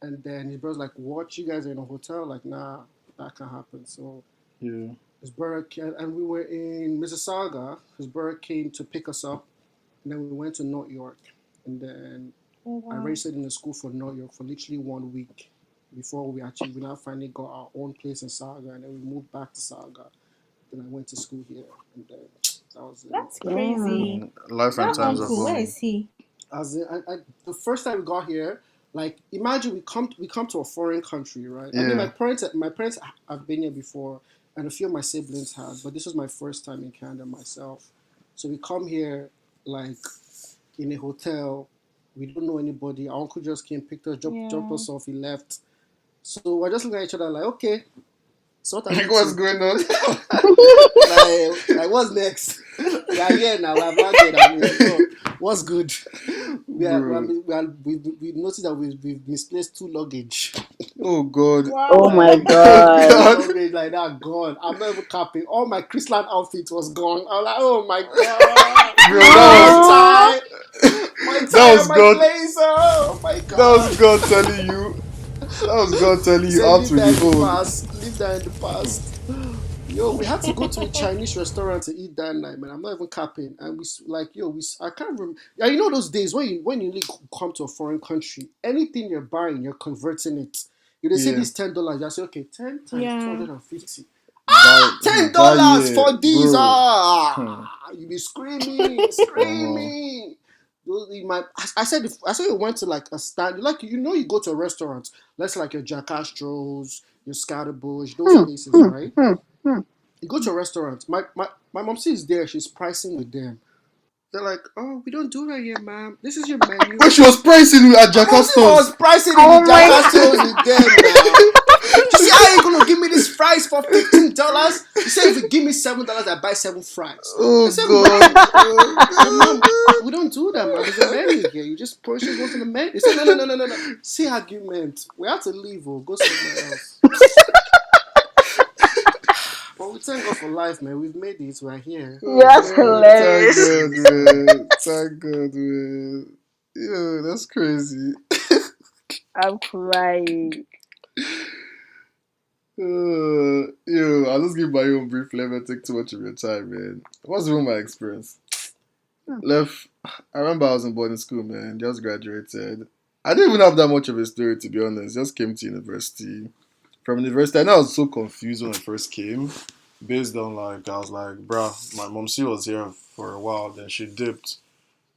and then his brother's like, "What? You guys are in a hotel? Like, nah, that can't happen." So Yeah. his brother came, and we were in Mississauga. His brother came to pick us up, and then we went to North York, and then oh I wow. registered in the school for North York for literally 1 week before we now finally got our own place in Saga, and then we moved back to Saga. Then I went to school here, and then that was it. That's Damn. crazy. Life and That That times are uncle, was where funny. is he? as in, the first time we got here. Like imagine we come to a foreign country, right? I mean, Yeah. my parents have been here before, and a few of my siblings had, but this was my first time in Canada myself. So we come here like in a hotel. We don't know anybody. Our uncle just came, picked us, dropped Yeah. us off. He left. So we're just looking at each other like, okay, so what are you Like what's two? going on? Like what's next? We are here now. We have landed. I mean, so what's good? Bro. We noticed that we've misplaced two luggage. Oh God. Oh Wow. my Like Oh god. two God. luggage like that gone. I'm not even capping. All my Christland outfit was gone. I'm like, oh my god, Bro, my Aww. tie, that was my God blazer. Oh my that was god. God telling you that was God telling He you said, out leave with that the in the old. past. Leave that in the past. Yo, we had to go to a Chinese restaurant to eat that night, man. I'm not even capping. And I can't remember. Yeah, you know those days when you really come to a foreign country, anything you're buying, you're converting it. You they say Yeah. this $10, you say okay, 10 times Yeah. 250. That $10 that year, for these. bro. You be screaming, Um, screaming. I said you went to like a stand, like you go to a restaurant, let's say like your Jack Astro's, your Scatterbush, those Hmm, places, hmm, right? hmm, hmm. You go to a restaurant. My mom is there. She's pricing with them. They're like, oh, we don't do that here, ma'am. This is your menu. when she was pricing at My mom Jakarta's. was pricing in the Oh my Jakartos with them now. You see how you gonna give me this fries for $15? She said if you give me $7, I buy 7 fries. I Oh said, God. mom, Oh mom, God. we don't do that, mom. There's a menu here. You just purchase what's on the menu. They said, no. See argument. We have to leave or go somewhere else. But we thank God for life, man. We've made it. We're here. Oh Yes, God. Thank hilarious. God, man. Thank God, man. Yeah, that's crazy. I'm crying. Yo, I'll just give my own brief. Let me take too much of your time, man. What's wrong with my experience? Left. I remember I was in boarding school, man. Just graduated. I didn't even have that much of a story, to be honest. Just came to university. From university, I know I was so confused when I first came, based on like I was like, bruh, my mom she was here for a while, then she dipped.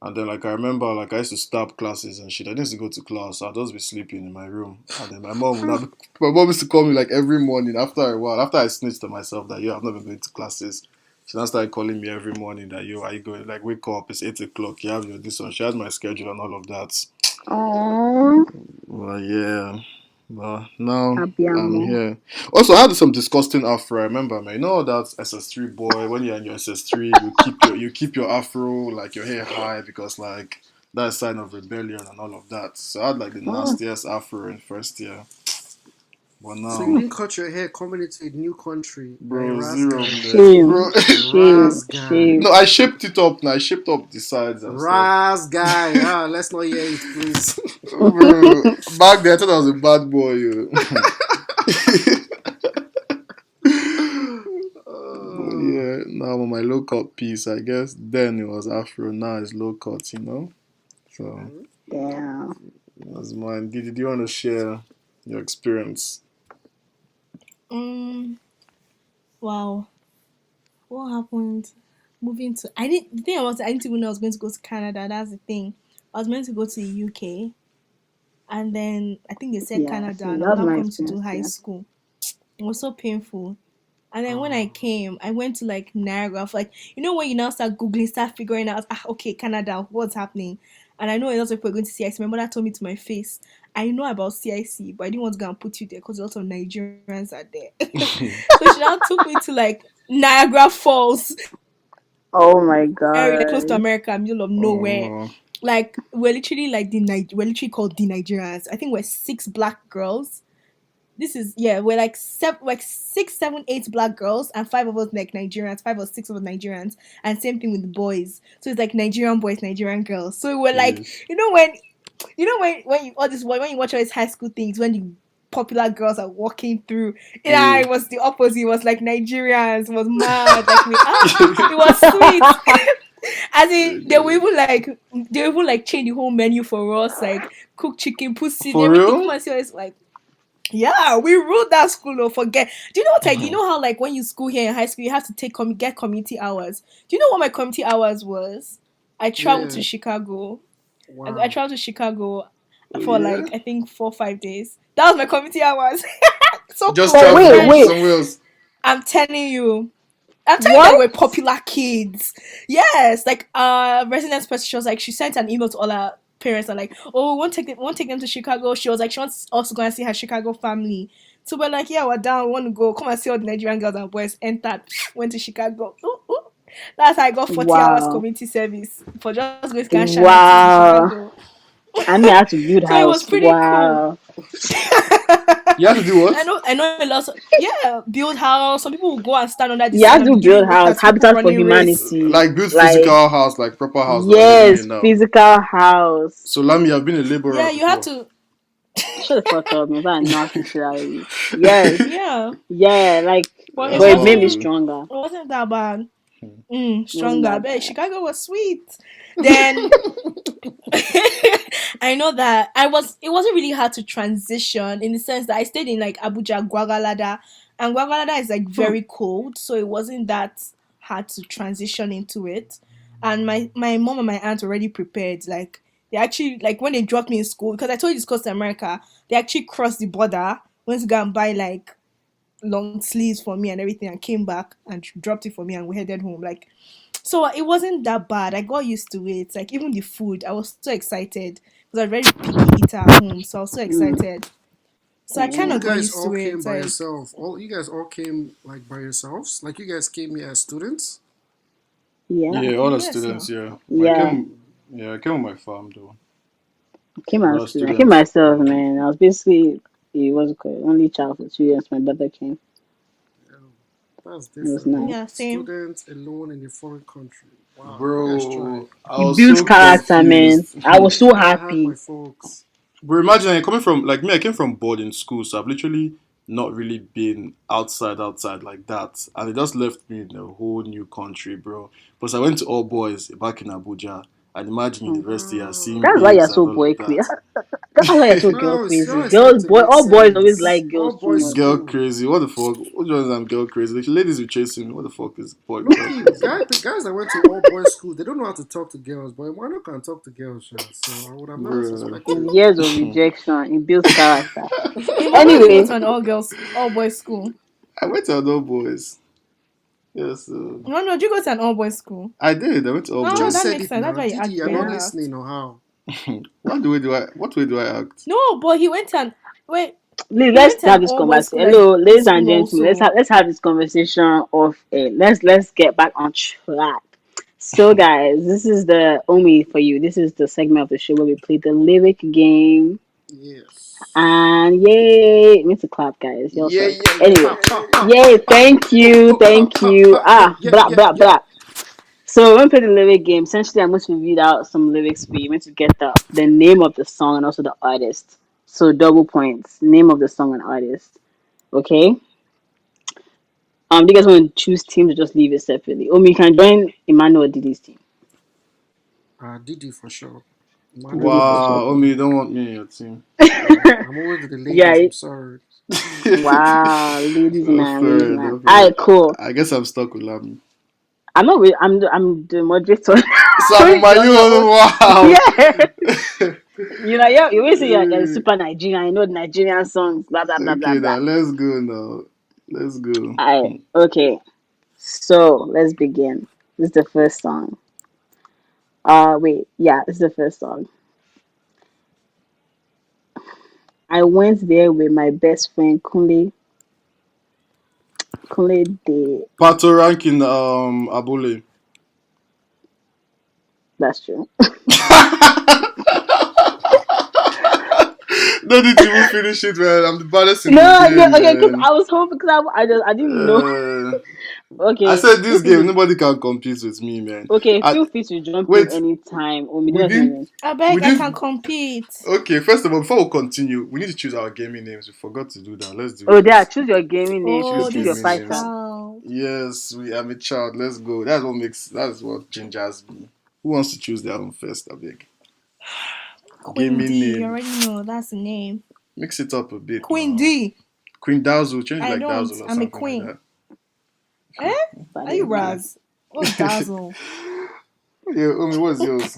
And then like I remember like I used to stop classes and shit. I used to go to class. I'd just be sleeping in my room. And then my mom used to call me like every morning after a while. After I snitched to myself that I've not been going to classes. She now started calling me every morning that are you going like wake up, it's 8 o'clock, you have your this one. She has my schedule and all of that. Oh, Well yeah. Well now I'm Abiamo. here. Also I had some disgusting afro, I remember man. You know that SS3 boy, when you're in your SS3, you keep your afro, like your hair high because like that's a sign of rebellion and all of that. So I had like the Oh, nastiest afro in first year. But So you now, didn't cut your hair coming into a new country. You're a bro, Ras zero guy. man. shame, Bro shame, Ras guy. shame. no, I shaped it up now. I shaped up the sides and stuff. Ras guy. Ah, let's not hear it, please. Bro, back then I thought I was a bad boy. But Oh. yeah, now I'm on my low cut piece. I guess then it was afro, now it's low cut, you know? So Damn. that's mine. Did you want to share your experience? Um. Wow. What happened? Moving to I didn't the thing I didn't even know I was going to go to Canada. That's the thing. I was meant to go to the UK, and then I think they said Yeah, Canada, see, and I that was was not my coming to do experience high too. school. It was so painful. And then when I Oh. came, I went to like Niagara. For, like when you now start googling, start figuring out, okay, Canada, what's happening? And I know a lot of people are going to CIC. My mother told me to my face, I know about CIC, but I didn't want to go and put you there because a lot of Nigerians are there. So she now took me to like Niagara Falls Oh my area close to god. America, middle of nowhere. Oh, Like we're literally like we're literally called the Nigerians. I think we're six black girls. This is yeah, we're like like six, seven, eight black girls, and five of us like Nigerians, five or six of us Nigerians, and same thing with the boys. So it's like Nigerian boys, Nigerian girls. So we're like, jeez. when you all this when you watch all these high school things when the popular girls are walking through, yeah, Yeah. it was the opposite. It was like Nigerians. It was mad. Like it was sweet. As in, they will even like change the whole menu for us, like cook chicken, pussy, For everything. Come real? and see us like yeah, we ruled that school. Oh, forget. Do you know what I do? You know how like when you school here in high school, you have to get community hours. Do you know what my community hours was? I traveled Yeah. to Chicago. I Wow. traveled to Chicago Oh for yeah? like I think 4 or 5 days. That was my community hours. So Just But close, wait, traveling very. wait. somewhere else. I'm telling you. I'm telling you, What? they were popular kids. Yes, like residence person. She was like, she sent an email to all our parents and like, oh, won't take them to Chicago. She was like, she wants us to go and see her Chicago family. So we're like, yeah, we're down. We want to go. Come and see all the Nigerian girls and boys. Entered, went to Chicago. Ooh, ooh. That's how I got 40 hours Wow. community service for just going to can shanties in Wow. Chicago. I mean, I had to build So it was house. pretty cool. Wow. You have to do what? I know a lot. Yeah, build house. Some people will go and stand under the You have sun and to be build giving water house, to people habitat for running race. humanity. Like build Like, physical house, like proper house that we're living yes, in now. physical house. So Lami, I've been a laborer Yeah, you have before. to. Shut the fuck up, man. I know how to say yes, Yeah, yeah, like, but That's but it made me wild, though. stronger. it wasn't that bad. It wasn't Stronger. that But bad. Chicago was sweet. Then I know that it wasn't really hard to transition in the sense that I stayed in like Abuja, Guagalada, and Guagalada is like Hmm. very cold, so it wasn't that hard to transition into it. And my mom and my aunt already prepared. Like they actually like when they dropped me in school because I told you this goes to America. They actually crossed the border, went to go and buy like long sleeves for me and everything, and came back and dropped it for me, and we headed home. Like so it wasn't that bad. I got used to it. Like even the food, I was so excited because I'm a very picky eater at home, so I was so Mm. excited. So I So kind you of got guys used all to came it. by Like yourself. All you guys all came like by yourselves. Like you guys came here as students. Yeah, Yeah, all the yes, students, no. yeah. I yeah. came, yeah, I came with my farm though. All the I came students. myself, man. I was basically it was only child for 2 years. My brother came. Yeah, that's It was different, nice. though. Yeah, same. Students alone in a foreign country. Wow, you guys tried. Bro, I It was builds so character, man. confused. I was so I had my happy. folks. Bro, imagine coming from like me. I came from boarding school, so I've literally not really been outside like that, and it just left me in a whole new country, bro. Because I went to all boys back in Abuja, and imagine Hmm. university, and seeing That's why you're babes so and all boy of crazy. that. That's why you're so girl No, it's crazy. now it's Girls, starting to boy, make all boys always sense. like All girls too boys much. Girl school. crazy. What the fuck? What ones I'm girl crazy? The ladies were chasing me. What the fuck is girl Okay, crazy? the guys that went to all boys school, they don't know how to talk to girls, but why not can talk to girls, sha? So I would have never Bro. suspected. It's years of rejection. It builds character. Imo, why did you go Anyway, to an all boys school? I went to all boys. Yes, No, no, did you go to an all boys school? I did. I went to all You Oh, just that boys. said makes it sense. That's now. why you Didi, act you're the way not you yeah. act. listening or how? What way do I act? No, but he went to an wait. He Let's went to an have this all boys conversation. school like Hello, in ladies and school gentlemen. also. Let's have this conversation of let's get back on track. So, guys, this is the Omi for you. This is the segment of the show where we play the lyric game. Yes. And yay, we need to clap, guys. Y'all Yeah, suck. yeah, yeah, Anyway, Pa, pa, yeah, pa, yeah. pa, yay, pa, pa, pa, pa, thank pa, you. pa. Yeah, Ah, yeah, blah, yeah, blah, yeah. blah. So when we play the lyric game, essentially I'm going to read out some lyrics for you. I'm going to get the name of the song and also the artist. So double points. Name of the song and artist. Okay? Do you guys want to choose teams or just leave it separately? You can join Emmanuel or Didi's team. Didi for sure. Manuel Didi for for sure. sure. Wow, Omi, you don't want me in your team. I'm always with the Yeah. ladies. I'm sorry. Wow, ladies No, man, ladies fair, man. no, fair. Alright, cool. I guess I'm stuck with Lami. I'm not. I'm the moderator. Samu you're your own. Mayu, wow. Yeah. Yeah. You always say you're super Nigerian. You know the Nigerian songs. Blah blah blah blah Okay, blah. now let's go now. Let's go. Alright. Okay. So let's begin. This is the first song. Wait. Yeah, this is the first song. I went there with my best friend Kunle. Kunle de. Pato ranking Abule. That's true. No need to even finish it, man. I'm the baddest in the No, no. game, Okay, because man. I was hoping because I didn't know. Uh, I Okay, said this this is game, the nobody can compete with me, man. okay. I, Feel free to jump in wait, anytime. Oh, me we don't have didn't, any. I we beg, I can didn't. compete. Okay, first of all, before we continue, we need to choose our gaming names. We forgot to do that. Let's do Oh, there. it. Choose your gaming name. Choose Oh, Choose your this gaming fighter. names. child. Yes, we am a child. Let's go. That's what gingers me. Who wants to choose their own first, I beg? Queen Gaming D, you name. already know that's the name. Mix it up a bit Queen now. D. Queen Dazzle, change it I like don't. Dazzle or I'm a something like queen. that. Eh? Are Funny you man. Raz? What's Dazzle? Yeah, Omi, what's yours?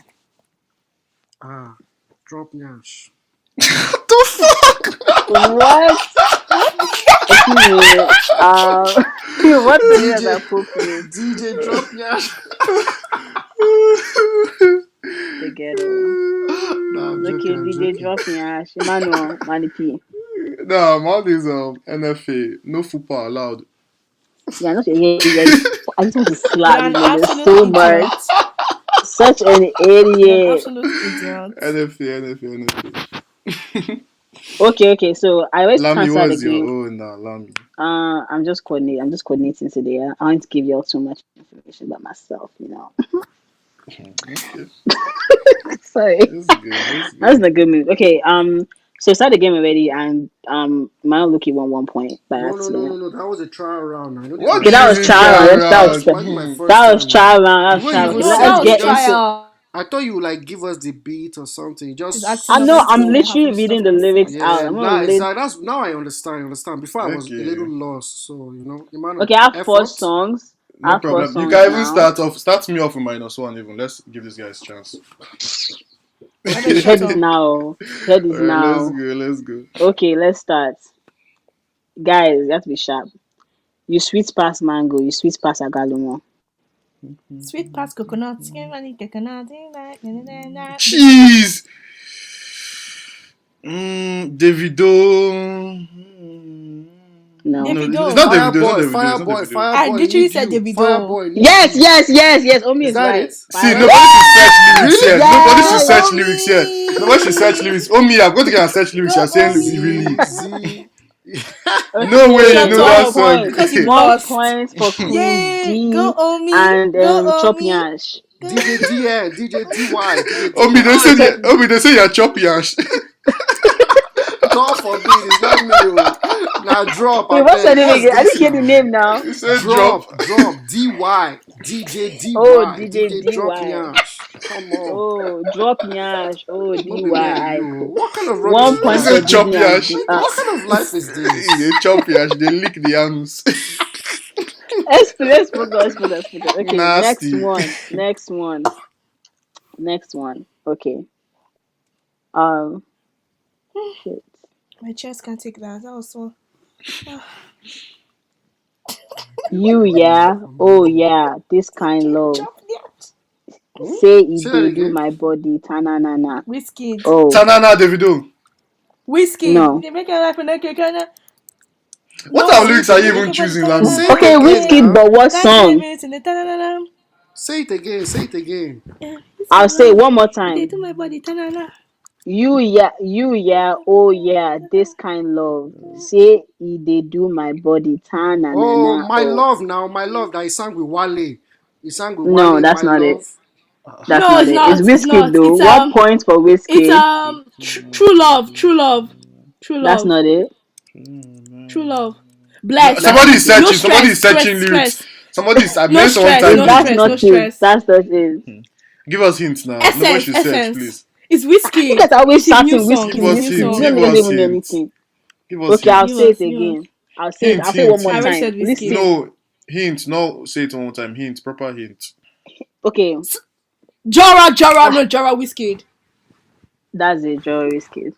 Drop Nyash. What the fuck? What? Excuse me. What's the name DJ that's appropriate? DJ Drop Nyash. The ghetto. Nah, I'm Okay, joking. I'm DJ joking. drop me ash. Emmanuel, Manipi. Nah, I'm all these NFA, no football allowed. Yeah, not yeah. I just want to slap You're this an nigga absolute so much. idiot. Such an You're an idiot. absolute idiot. NFA. Okay. So I always Lami, cancel the what's your game. own now, Lami? I'm just coordinating. I'm just coordinating today. I want to give you all too much information about myself. Okay, Sorry. that's good. That's That's good. the good move. Okay, so start the game already and my Lucky won 1 point by No, no, no, no, accident. no. That was a trial round. Now. You know this is What my Okay, do that you was first mean time. trial trial round. That was round? Might be my first that was time now. trial round. That The was way you trial. even Okay, No, said that let's it, was you get just into. trial. I thought you would like give us the beat or something. You Is just acting I up know as I'm though I have literally the stuff reading the lyrics myself. out. yeah. I'm gonna Nah, relate. that's now I understand. Understand. Before I was a little Okay, lost. So Emmanuel, Okay, I have four effort. songs. I no have four problem. You songs can even now. start me off with -1 even. Let's give this guy a chance. I beg, Okay, shut head is up. now. Head is Alright, let's now. go, let's go. Okay, let's start. Guys, you have to be sharp. You sweet pass mango. You sweet pass agalomo. Sweet past coconut. Coconut. Cheese! Davido. No. No, it's Davido. not Davido, it's not Fireboy, Davido, it's not Fireboy, Davido. I Fireboy, literally need said you. Davido. Fireboy, need Yes, you. yes, yes, yes. Omi Is is that right. it? See, Fire. nobody should search lyrics Really? here. Nobody should Yes. search lyrics here. Nobody should search lyrics. Oh me, I'm going to go and search lyrics. Go You're saying Omi. really? Z. No way you Okay, Shut know that one up. song. point. Because you've One lost. point for Queen Yay! Go D Omi. and Go Chop Omi. Yash. Go. DJ DN, DJ DY, DJ Oh me, DY. So, they say you're choppy ash. God forbid, it's not me. Oh. Now drop, Wait, I what's your beg. name What's again? I this didn't hear the now? name now. He said drop. Drop, DY, DJ Oh, DY, DJ DJ Drop DY. Yash. Come on. Oh, drop Nyash. Oh, No be me and DY. you. What kind of rubbish One is He point that? for said chop Didi and yash. D. What kind of life is They this? chop yash. They lick the anus. let's focus. Okay, next Nasty. one. Okay. Um, shit. My chest can't take that. That was so. You, yeah. Oh, yeah. This kind love. Chop that. Hmm? Say it, Say that they do again. my body. Tananana. Whiskey. Oh, Tanana Davido. Whiskey. no. They make it like an okay, kind of. What our No. Say it lyrics are you Make even again. it for the choosing, ta-na-na, Lami? Say it Okay, again Whiskey, yeah. now. but what Can't claim song? it in the ta-na-na. Say it again. Say it again. Yeah. I'll Whiskey say it love. one more They time. do my body ta-na-na. You, yeah. Oh, yeah. This kind love. Say it, they do my body. Oh, Tananana. my Oh, love now. My love that he sang with Wale. He sang with no, Wale, that's my not it. love. That's No, not it's it. It's not. It's Whiskey not. though. 1 point for It's Whiskey. true love. True love. True That's love. not it. True love. No, Bless. That's somebody not is it. No searching. Somebody stress. is searching Stress. lyrics. Stress. Somebody is. I No meant someone stress. If type No that's lyrics. stress. No not it, stress. that's not it. Give us hints now. No one Essence. should search, Essence. please. It's You whiskey. guys are always It's his new shouting song. Whiskey, Give It's his us new Whiskey. hints. You song. don't Give even us even know hints. anything. Give us Okay, I'll Give hints. say it us. Give us. again. I'll say Hint, it one hint, more I hint. already time. said whiskey. Listen. No, hint. No, say it one more time. Hint. Proper hint. Okay, Jara. No, Jara whiskey. that's it, Joe Whiskey.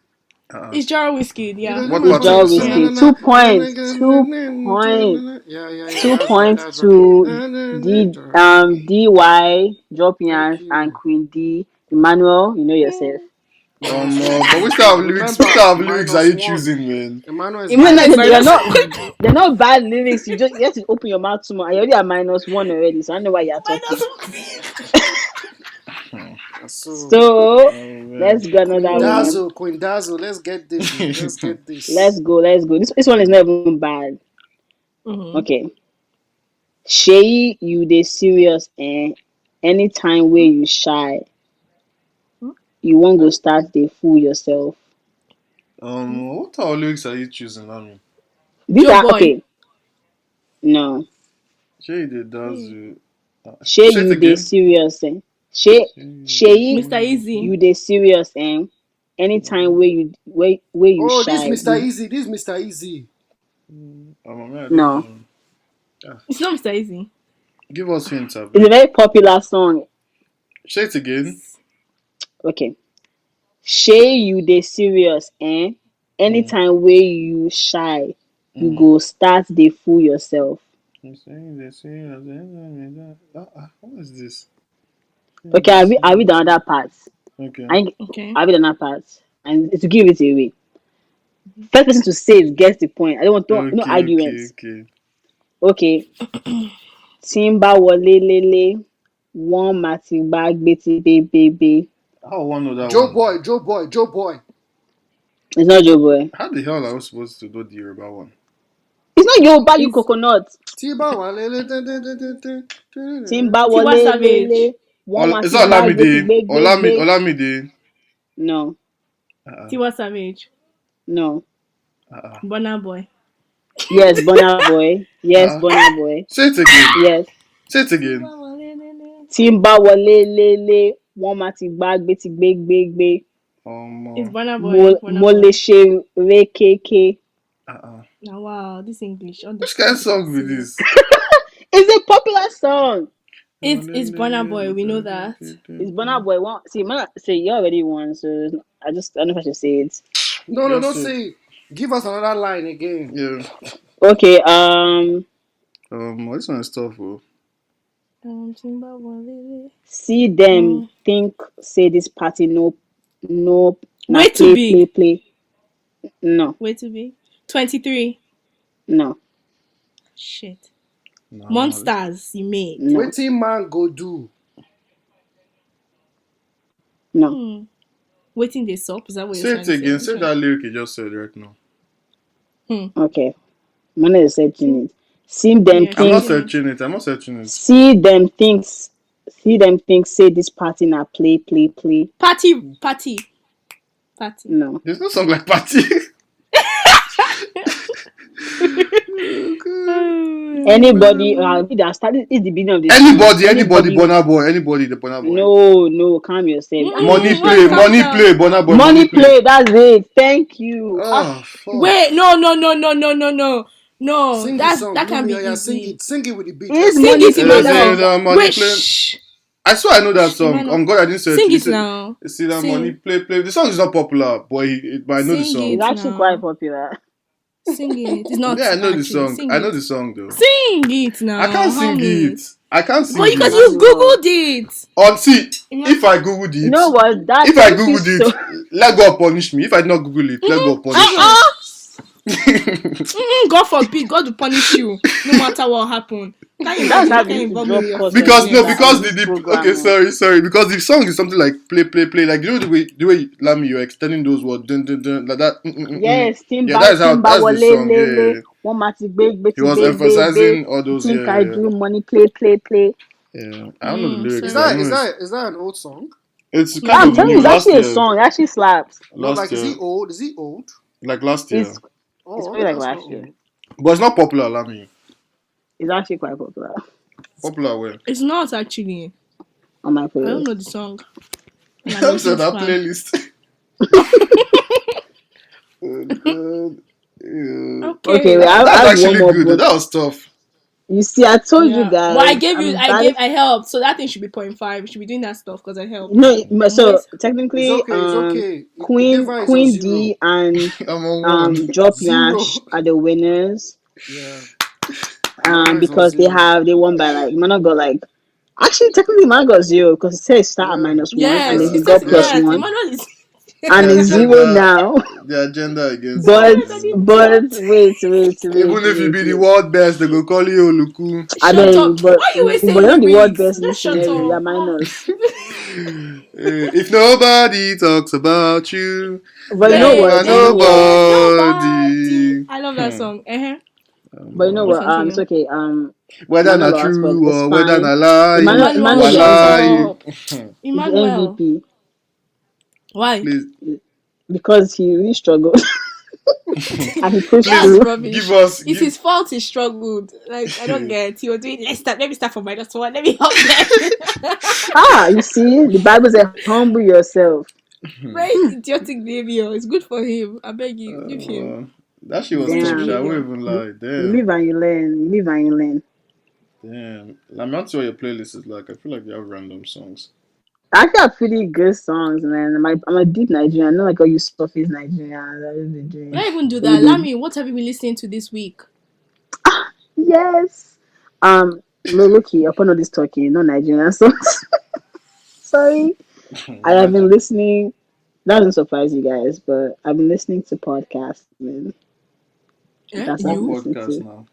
Uh-uh. It's Jara whiskey. You Yeah. don't do What my It's part of body. Joe the Na, na, song? na, Whiskey. na. 2 points. 2 points. Yeah. Two That's right. points That's right. to DY, Drop Thank Yash, and you. Queen D. Emmanuel, you know yourself. Yeah, see, But which type now of lyrics? Which remember, type of lyrics are minus you one. choosing, man? Emmanuel is Even Mine though is minus they're minus. not one. they're not bad lyrics, you have to open your mouth too much. I already have -1 already, so I don't know why you're talking. Minus. So, So Oh man. let's go another one. Queen Dazzle, let's get this. Oh, let's get Let's this. go, let's go. This one is not even bad. Mm-hmm. Okay. Shay, you dey serious, eh? Anytime where you shy, you won't go start dey fool yourself. What type of lyrics are you choosing, Lami? These Joe are boy. okay. No. Shay the Hey. Dazu. Shay, Say it you dey again. serious, eh? Shay, Shay, Mr. Easy. you dey serious, eh? Anytime where you Oh, this shy, Mr. Easy. This Mr. Easy. Man, I don't no. even. It's not Mr. Easy. Give us hints, It's a Abby. very popular song. Say it again. Okay. Shay, you dey serious, eh? Mm. Anytime where you shy, you Mm. go start dey fool yourself. What is this? Okay, I read another part. Okay. Okay. I read another part. And to give it away. First person to say it gets the point. I don't want no arguments. Okay. Okay. Timba wọlé lélé, wọ́n máa ti gbá gbé ti bébébé. How one know that Joe one? Boy, Joe Boy, Joe Boy. It's not Joeboy. How the hell are we supposed to know the Yoruba one? It's not Yoruba, you It's coconut. Tiba Timba Tiwa wọlé lélé, Savage. wọ́n máa Is ti that gbá gbé ti Olamide? gbégbégbé. Olamide. No, Tiwa Savage. no. Burna Boy. Yes, Burna Boy. Yes, Uh, Burna Boy. Say it again. Yes. Say it again. Timba wọlé lélé, wọ́n máa ti gbá gbé ti gbégbégbé. It's Um. Burna Boy. Burna Mo lè Boy. ṣe rékéké. Now, wow, this English. All Which this. kind of song with this? It's a popular song. It's Burna Boy. We know that. It's Burna Boy. See, you already won, so I don't know if I should say it. No, Just don't say. say it. Give us another line again. Yeah. Okay, This one is tough, bro. see them think say this party no na Way too big. play. No, Way too big. 23. no, Shit. No. Monsters you made. no, Waiting man go do. no. Waiting this up. Is that what Say you're it trying to again. say? Say that lyric you just said right now. Okay, I'm gonna searching it. See them Yeah, I'm not think. searching searching it. I'm not searching it. See them thinks. See them think say this party na play. Party. No, There's no song like Party. Oh, God. Anybody, that started is the beginning of the song. Anybody, Burna Boy, anybody, the Burna Boy. No, calm yourself. Wait, calm down. Burna Boy, money Money play. play, that's it. Thank you. Oh, fuck. Wait, no. Sing the That song. that can be Lumia, sing easy. it. Sing it with the beat. It's Let's see. Sing money it, play. That's Emmanuel. it. Money Wait, play. shh. I swear I know that song. Emmanuel. God, I didn't search. Sing it now. See that money Sing. play. The song is not popular, but I know the Sing song. It's it actually quite now. popular. Sing it. It's not Yeah, I know the actually. song. Sing I know it. the song though. Sing it now. I can't How sing me? it. I can't sing But because it. you Emmanuel. googled it. See, Emma- if I googled You know it, what? That if I thank you googled so. it, let God punish me. If I did not Google it, let God punish me. God forbid, God will punish you no matter what happened. Can you That's imagine? how You we can't used to involve me drop with your calls on Because friends. no, this because on this okay, program. sorry. Because the song is something like play. Like you know the way Lami, you're extending those words, dun, dun, dun, like that. Yes, Yeah, Timba, that is how Timba, that's the wale, song. lele. Yeah. One mati big, He bitty, was big. emphasizing all those. Think I Yeah. do money, play. Yeah. I don't know the lyrics, Is but I Sorry. that know is that is that an old song? it's No, kind I'm of telling you, new. it's Last actually a year, song. It actually slaps. No, like is year, he old? Is he old? like last year, It's it's Oh, probably like that's not last year. old. but it's not popular. Lami, It's actually quite popular popular way. it's not actually. on my I don't playlist. know the song. And I'm a I'm saying huge that fan. playlist. Oh God. Yeah. Okay, Okay. wait, I That's have one actually more good. bonus. That was tough. You see, I told you Yeah. But I guys, gave you, I'm bad. I helped. So that thing should be 0.5. You should be doing that stuff because I helped. No, so Moist. It's technically, okay. It's okay. The Queen difference is just Queen zero. D and I'm on one. Drop Zero. Yash are the winners. Yeah. Mama is on Because zero. they won by like Mana got like actually technically Mana got zero because it says start at Yeah. -1 and then Yes. Yeah. he It says, got Yeah. +1 Emmanuel is. and The it's zero agenda, now. the agenda against But Emmanuel is you. wait. Even if you be the world best, they go call you Oluku. I Shut up. beg, Why are you always but saying you're not the world lyrics? best Just shut missionary. You're up. minus. If nobody talks about you, But you know then you Then, are what? You know what? nobody. nobody. I love that song. But you know You what? It's continue. okay. Whether Emmanuel not lost, but true it's or whether fine. not lie, Emmanuel, Emmanuel is the shut wallahi. MVP. up. He's the Emmanuel. MVP Why? Please, because he really struggled and he pushed That's please through. give rubbish. us It's give. his fault he struggled. Like, I don't get it. He was doing, let me start from -1. Let me help them. You see, the Bible says, humble yourself. Very idiotic behavior. It's good for him. I beg you, leave him. That shit was Such a tough. I Damn. won't behavior. even You, lie. you Damn. live and you learn. You live and you learn. Damn. I'm not sure what your playlist is like. I feel like you have random songs. I actually have pretty good songs, man. I'm a deep Nigerian. Not like all you surface Nigerians. I just be doing. Don't even do We that. did. Lami, what have you been listening to this week? Yes. Loloki, upon all this talking, no Nigerian songs. Sorry. I have been Imagine. listening. That doesn't surprise you guys, but I've been listening to podcasts, man. That's what I've What been You? listening podcast to. now?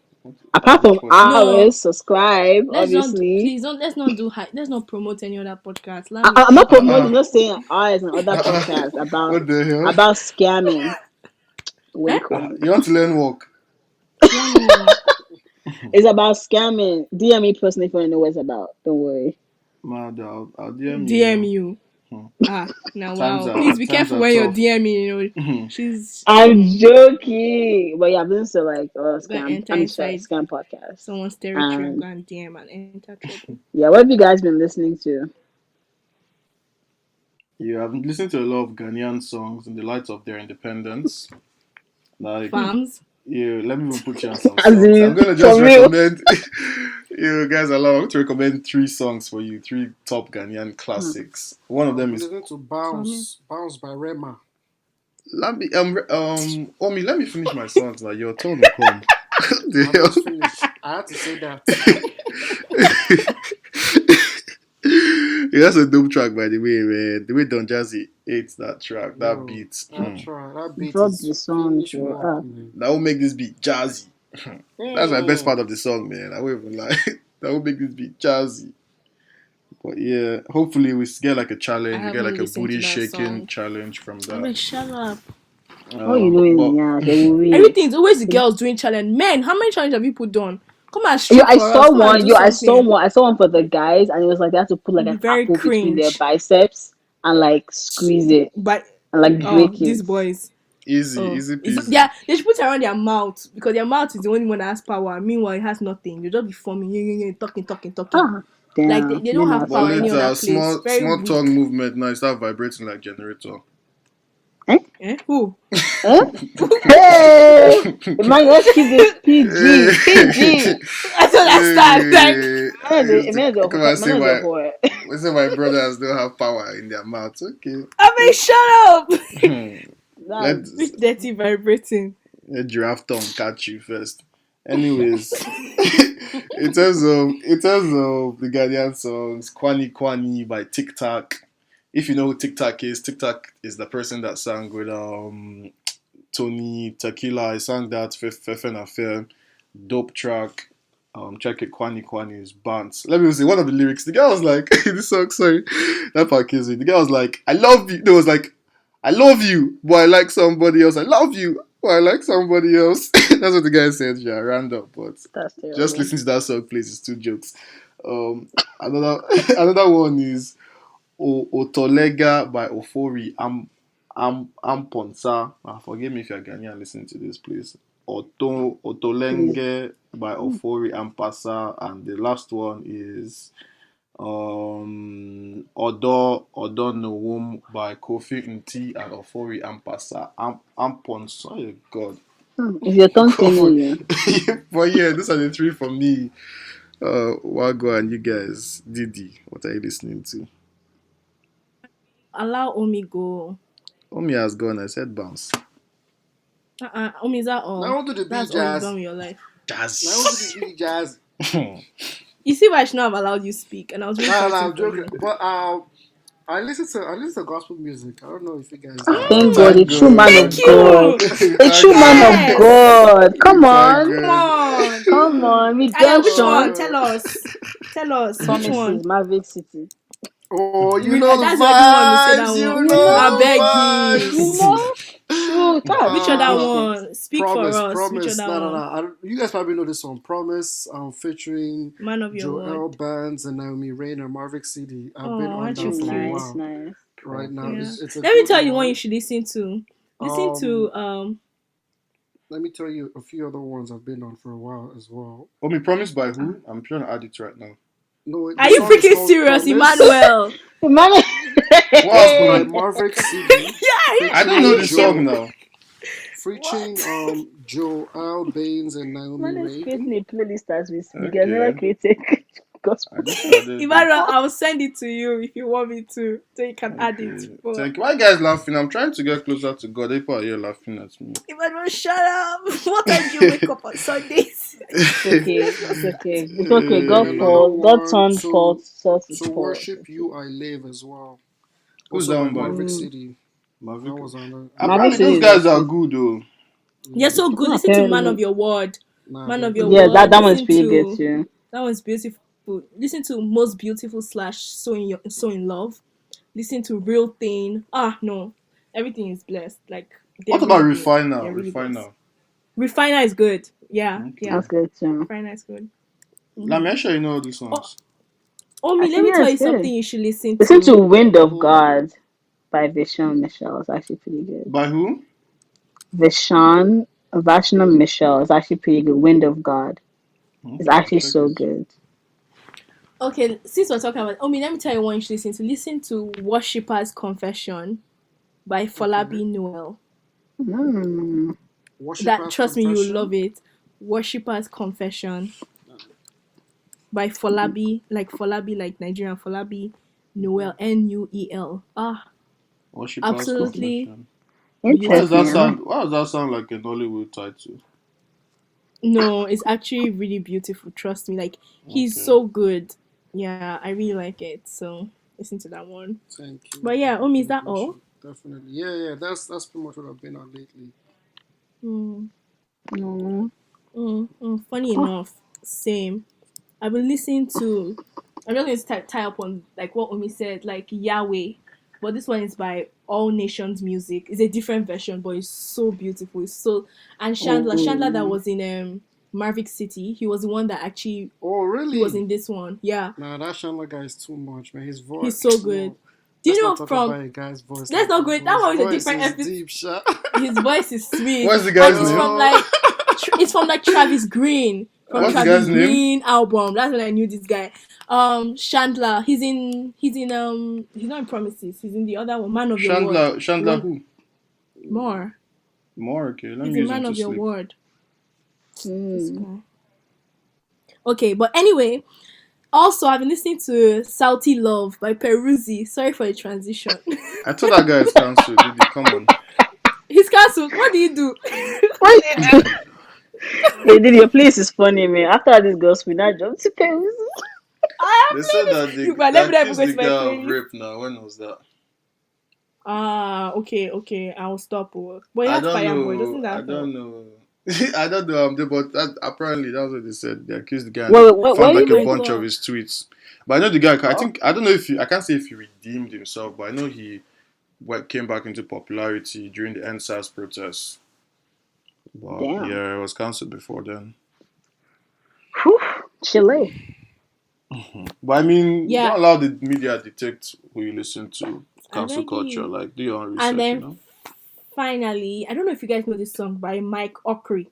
Apart Which from podcast? No. ours, subscribe, Let's not, obviously. please don't, let's not promote any other podcast. I, Lami, I'm not thank you. promoting, just saying ours and other Uh-uh. podcasts What the hell? about scamming. Eh? Wink, wink. You want to learn work? Lami, what? It's about scamming. DM me personally if you want to know what it's about. Don't worry. Mad, I'll DM DM you. you. Hmm. Now Times wow. Please are be times careful are when you're tough. DMing, She's I'm joking. But yeah, I've been to like gonna scam. enter I mean, sorry, inside scam podcast. someone's territory and And go and DM and enter trouble. yeah, what have you guys been listening to? Yeah, I've been listening to a lot of Ghanaian songs in the light of their independence. Like, Farms. yeah, let me even put you on some As songs. I'm in, gonna just for real. recommend you guys allow me to recommend 3 songs for you, 3 top Ghanaian classics. One of I've them been is listening to For me. Bounce by Rema. let me Omi, let me finish my songs now. Your turn will come. I'm just The finished. I had to say that. hell? Yeah, that's a dope track, by the way, man. The way Don Jazzy ate that track, that Yo, beat. that try. That beat Drop is the song, finished bro. work, man. That will make this beat jazzy. That's my best part of the song, man. I won't even lie. That will make this beat jazzy. But yeah, hopefully we get like a I challenge. We get haven't like a listened to booty that shaking song. challenge from I'm like, that. shut up. All you know is But yeah, they will read. Everything's always the girls doing challenge. Men, how many challenges have you put on? Come and Yo, strip I for us. saw Come and one. do Yo, I saw something. one. I saw one for the guys, and it was like they had to put like an Very apple between their cringe. biceps and like squeeze it But and like oh, break it. these boys. Easy, Oh, easy it's, peasy. yeah, they should put it around their mouth because their mouth is the only one that has power. Meanwhile, it has nothing. You just be forming, talking, talking, talking. Ah, Like damn. they Me don't have not. But power any other later, place. Very small tongue weak. movement now, you start vibrating like generator. Eh? Eh? Who? Eh? Hey! Who? Man, let's keep this Hey, PG. PG. I don't understand. Like, Man, come and say man, why. man, We say my brothers don't have power in their mouths. Okay. I mean, shut up. that's let Big dirty vibrating. let giraffe tongue catch you first. Anyways, in terms of the Guardian songs, Kwani Kwani by TikTok. If you know who TikTok is the person that sang with Tony Tequila. I sang that Fefe and Affair, dope track. Check it, Kwani Kwani is Bants. Let me see one of the lyrics. The guy was like, this song, sorry, that part kills me. The guy was like, I love you. No, it was like, I love you, but I like somebody else. I love you, but I like somebody else. That's what the guy said, yeah, random. But just terrible. listen to that song, please. It's two jokes. Um, another another one is Otolega by Ofori Amponsa. Forgive me if you're Ghanaian listening to this, please. Please. Otolenge by Ofori Ampasa, and the last one is Odo Nowum by Kofi Nti and Ofori Ampasa. Amponsa, oh God. Is your tongue paining God. you? But yeah, these are the three from me. Wago and you guys, Didi, what are you listening to? Allow Omi go. Omi has gone. I said bounce. Omi, is that all? Now I want to do the Billy That's all you've done Jazz. with your life. Now I want to do Jazz. the Billy Jazz. You see why I should not have allowed you speak, and I was really No, fighting I'm for joking. you. But I listen to gospel music. I don't know if you guys Ah, know. thank God, a Thank true man God. Thank of God. you. A Thank true man God. of Yes. God. Come Thank on. Come God. on. Come on. Aya, which one? Redemption. Tell us. Tell us which one. Promises. Maverick City. Oh, you Relax. know the That's the only one. We say that vibes. one. You You know know? I the beg You you. vibes. know? True. Ah, Which other this Uh, shit. one? Speak for Promise, us. Which promise. other No, no, one? no. You guys probably know this song. Promise, featuring Man of your word. Joel Bants and Naomi Rain and Marvick City. I've been Oh, on aren't that you for a cute? Nice, while. nice. Right now, Yeah. Promise. it's a Let me good tell you one you one. should listen to. Listen Um, to Let me tell you a few other ones I've been on for a while as well. Omi, promise by who? I'm trying to add it right now. No, Are the you song is freaking called serious, Promise. Emmanuel? Man, It's What by happened? Marvick City, Yeah, I are don't featuring know you the serious? song Joe, now. featuring What? Joel Baines and Naomi man is Rain. creating a playlist as we speak. I've never Okay. created I gospel. just added it. Emmanuel, I'll send it to you if you want me to, so you can add it. Okay. But Thank you. Why you guys laughing? I'm trying to get closer to God. People are here laughing at me. Emmanuel, shut up! What time do you wake up on Sundays? It's okay. It's okay. It's okay. And God another fall. God Eh, one turned fault. Sort is to fault. worship Okay. you I live as well. Who's Also that by one by? Marvick Mm. City. That Mavic. was on Maverick Apparently, another City those is guys are okay. good though. You're yeah. so good. No, Listen to Man of apparently. Your Word. Nah, Man they're of Your good. Yeah, Word. that one's Listen pretty good to too. that one's beautiful. Listen to Most Beautiful slash So in Love. Listen to Real Thing. Ah no, everything is blessed. Like they're What about really good. Refiner? They're really blessed. Refiner. Refiner is good. Yeah, Okay. yeah. That's good too. Refiner is good. Let Mm-hmm. me sure you know all these Oh, songs. Omi, let Actually, me yeah, tell it's you something good. you should listen Listen to to. Wind of Oh, God by Vishon Michelle. It's actually pretty good. By who? Vashna Michelle is actually pretty good. Wind of God. It's Okay, I'll actually check so it. good. Okay, since we're talking about Omi, let me tell you one you should listen to. Listen to Worshipper's Confession by okay. Folabi Noel. Mm. That Worshipper's trust me, you'll Confession. love it. Worshipper's Confession by Folabi, like Nigerian Folabi Noel, Nuel. Ah, Worshipper's absolutely Confession. Why does that Interesting. beautiful. sound? Why does that sound like a Hollywood title? No, it's actually really beautiful. Trust me, like he's Okay. so good. Yeah, I really like it. So listen to that one. Thank you. But yeah, Omi, is God that bless all? you. Definitely. Yeah, yeah. That's pretty much what I've been on lately. Mm, Mm. funny Oh, enough, same. I've been listening to. I'm just going to tie up on like what Omi said, like Yahweh, but this one is by All Nations Music. It's a different version, but it's so beautiful. It's so and Chandler that oh. was in Marvick City. He was the one that actually Oh, he was really? in this one. Yeah, Nah, that Chandler guy is too much, man. His voice. he's so Come good. on. Do Let's you not know talk from? about a guy's voice Let's like not that. go. Bro. That His one is a voice different is episode. deep, sha. His voice is sweet. What's the And guy's it's name? from like it's from like Travis Green. From What's the Travis guy's name? Green album. That's when I knew this guy. Chandler. He's not in Promises. He's in the other one, Man of Your Word. Chandler One who? more. More, okay. Let He's me a use him Man to of Your sleep. Word. This Hmm. guy. Okay, but anyway, also I've been listening to Salty Love by Peruzzi. Sorry for the transition. I thought that guy is cancelled. Did he come on? He's cancelled. What did he do? What did you do? Hey, did your place is funny, man. After this gospel, that jump to Paris. I They have said that playlists. they You but let me that not even accused go the to my guy of playlist. rape now. When was that? Okay. I'll stop. But I that's don't Fireboy. know. Doesn't I that don't help? know. I don't know. But apparently that's what they said. They accused the guy and Wait, they what? found What do Oh you like a my mean? bunch of god. his tweets. But I know the guy. I Oh, think I don't know if I can't say if he redeemed himself, but I know he came back into popularity during the NSAS protests. But damn. yeah, it was cancelled before then. Whew. Chile. But I mean, you Yeah, don't allow the media detect who you listen to. I Cancel beg culture, you. like do your own And research. then finally, I don't know if you guys know this song by Mike Ockery.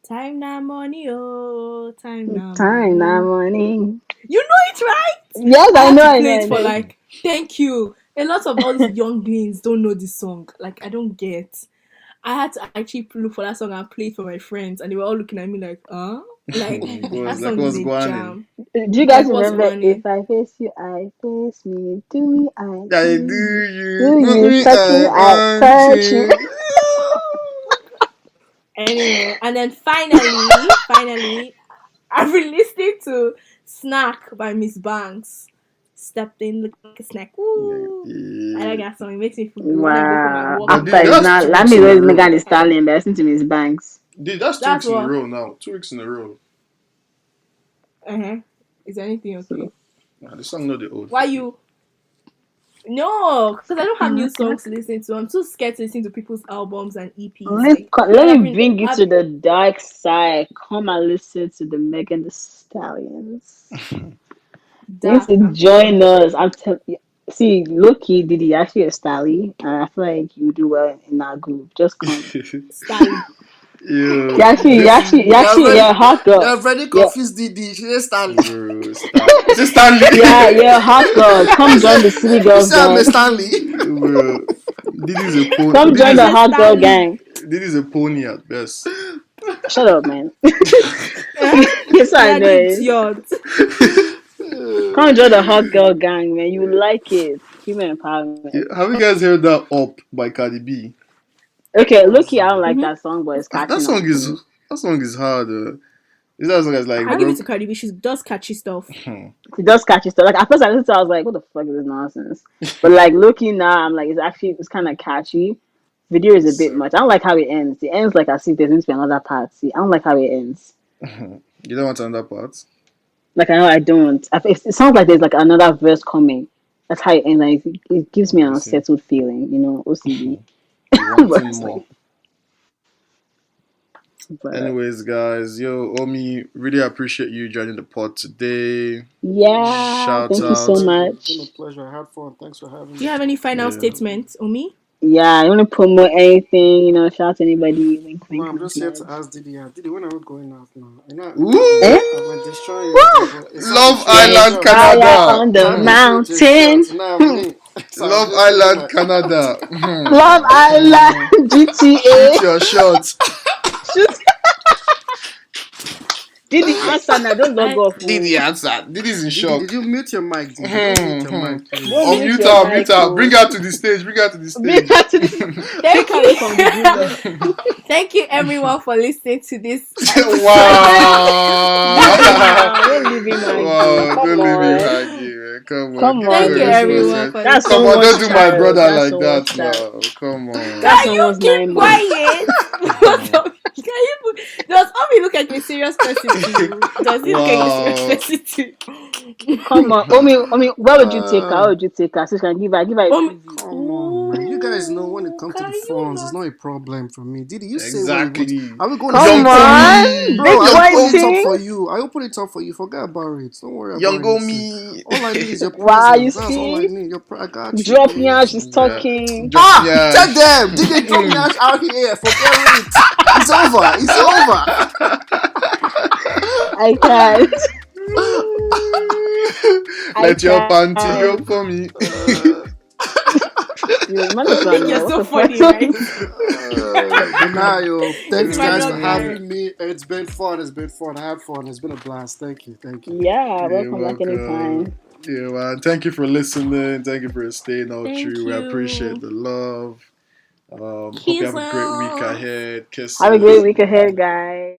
Time na money, oh, time na Time, not money. money. You know it, right? Yes, I I had know, to I play know, it I for know. like, thank you. A lot of all these young beings don't know this song. Like, I don't get. I had to actually look for that song and play it for my friends, and they were all looking at me like, huh? Like, that Goes like song is what's a going on? jam. Do you guys Like, what's remember? going If I face you, I face me. Do me, I I do do you. you, Do want you me, touch me, I I want touch you. you. Anyway, and then finally, I've been listening to Snack by Miss Banks. Stepped in, look like a snack. Woo! I like Yeah. that song. It makes me feel good when I go for my Wow. walk But in the After it's morning. that's not, two let weeks me in a know row. Megan Thee Stallion, but listen to Miss Banks. That's 2 weeks That's in a what. row now. 2 weeks in a row. Is anything okay? So, Nah, the song not the old Why for me. you? No, because I don't have new okay. songs to listen to. I'm too scared to listen to people's albums and EPs. Let, Like, let and I've me been, bring you I've, to the dark side. Come and listen to the Megan Thee Stallions. You need dark. to I'm feeling join it. us. I'm telling you. See, Loki, did he actually a stally? And I feel like you do well in our group. Just come. Stally. You Yo, actually, you this actually, you You're actually, very, you're a hot girl. you're very Yeah, confused, Didi. She said Stanley. bro, Is it Stanley? yeah, you're a hot girl. You Come said, join the City you Girls said I'm a gang. Stanley. Bro, Diddy's a pony. Come join I the said hot girl Stally. gang. Diddy's a pony at best. Shut up, man. Eh? Yes, I Yeah, know the it. idiot. Come join the hot girl gang, man. You like it. Female empowerment. Have you guys heard that "Up" by Cardi B? Okay, What's Loki, I don't that? like Mm-hmm. that song, but it's That catching on song to is me. hard. Is that song that's like I give it to broke? Cardi B. She does catchy stuff. It does catch you stuff. Like at first I listened to it, I was like, what the fuck is this nonsense? But like looking now, I'm like, it's kind of catchy. Video is a bit So, much. I don't like how it ends. It ends like as if there's going to be another part. See, I don't like how it ends. you don't want another part? Like I know I don't. It sounds like there's like another verse coming. That's how it ends. Like, it gives me an Obviously, unsettled feeling, OCD. you But wanting it's more. like, but Anyways, guys, yo, Omi, really appreciate you joining the pod today. yeah, Shout thank you Been a so out. pleasure. It's been a much. pleasure. I had fun. Thanks for having Do you me. have any final Yeah. statements, Omi? Yeah, you want to promote anything? Shout out anyebody. Wink, No, wink, I'm nudge, just here to nudge. ask Didi. Didi, when are we going out now? Eh? Ooh, I've been destroying you Woo! people. It's Love straight to your Island, There's shots. fire Canada. on the Time to shoot your mountain. shots. Now Hmm. me. So I'm Love just saying Island, like Canada. Love Island, Shoot GTA. your shot. Shoot. Did the answer now? Don't log I off. Diddy Oh. answer. Diddy's in Didi, did shock. you mute your mic, Didi? Don't mute your Hmm. mic, Don't please. mute Unmute your her, mute mic. her. Bring Oh. her to the stage. Bring her to the Bring stage. her to this. Take thank her away you. from the group. Thank you, everyone, for listening to this episode. Leave him Wow. now. Don't leave him hanging. Wow. Come Don't leave him on. hanging, man. Come on. Come Give her Thank on. you, everyone, responses. for That's Come on. listening. someone's Don't do my child. brother That's like someone's that child. now. Come on. That's Can you someone's keep 9 months. quiet? What of- Can you does Omi look like a serious person to you? Does he look like a serious Wow. person to Come on. Omi, where would you take her? Where would you take her? So she can give her a Omi? preview. Come on, man. You guys guys know when it comes to Can the you phones, it's not? not a problem for me. Did you say what you want? Exactly. Are we going the Come same Young time? on, me. big Bro, I Young boy open it up me. for thing. you. I open it up for you. Forget about it. Don't worry about Young anything. me. All I need is your Wow, you presence. That's all I see? need. I got you, Drop babes. Nyash is And Yeah. talking. Drop ah, check Nyash. them. DJ drop Nash out here. Forget it. It's over. It's I can't. I Let your panty can't. drop for me. over. You man is not You're know what so the fuck. funny, right? But now, yo, This thanks guys for Emmanuel guy. having me. It's been fun. It's been fun. I had fun. It's been a blast. Thank you. Thank you. Yeah, You're welcome back welcome. anytime. Yeah, man. Thank you for listening. Thank you for staying out Thank true. We appreciate you. the love. Hope you have a great week Kisses. ahead. Have a great Kisses. week ahead, guys.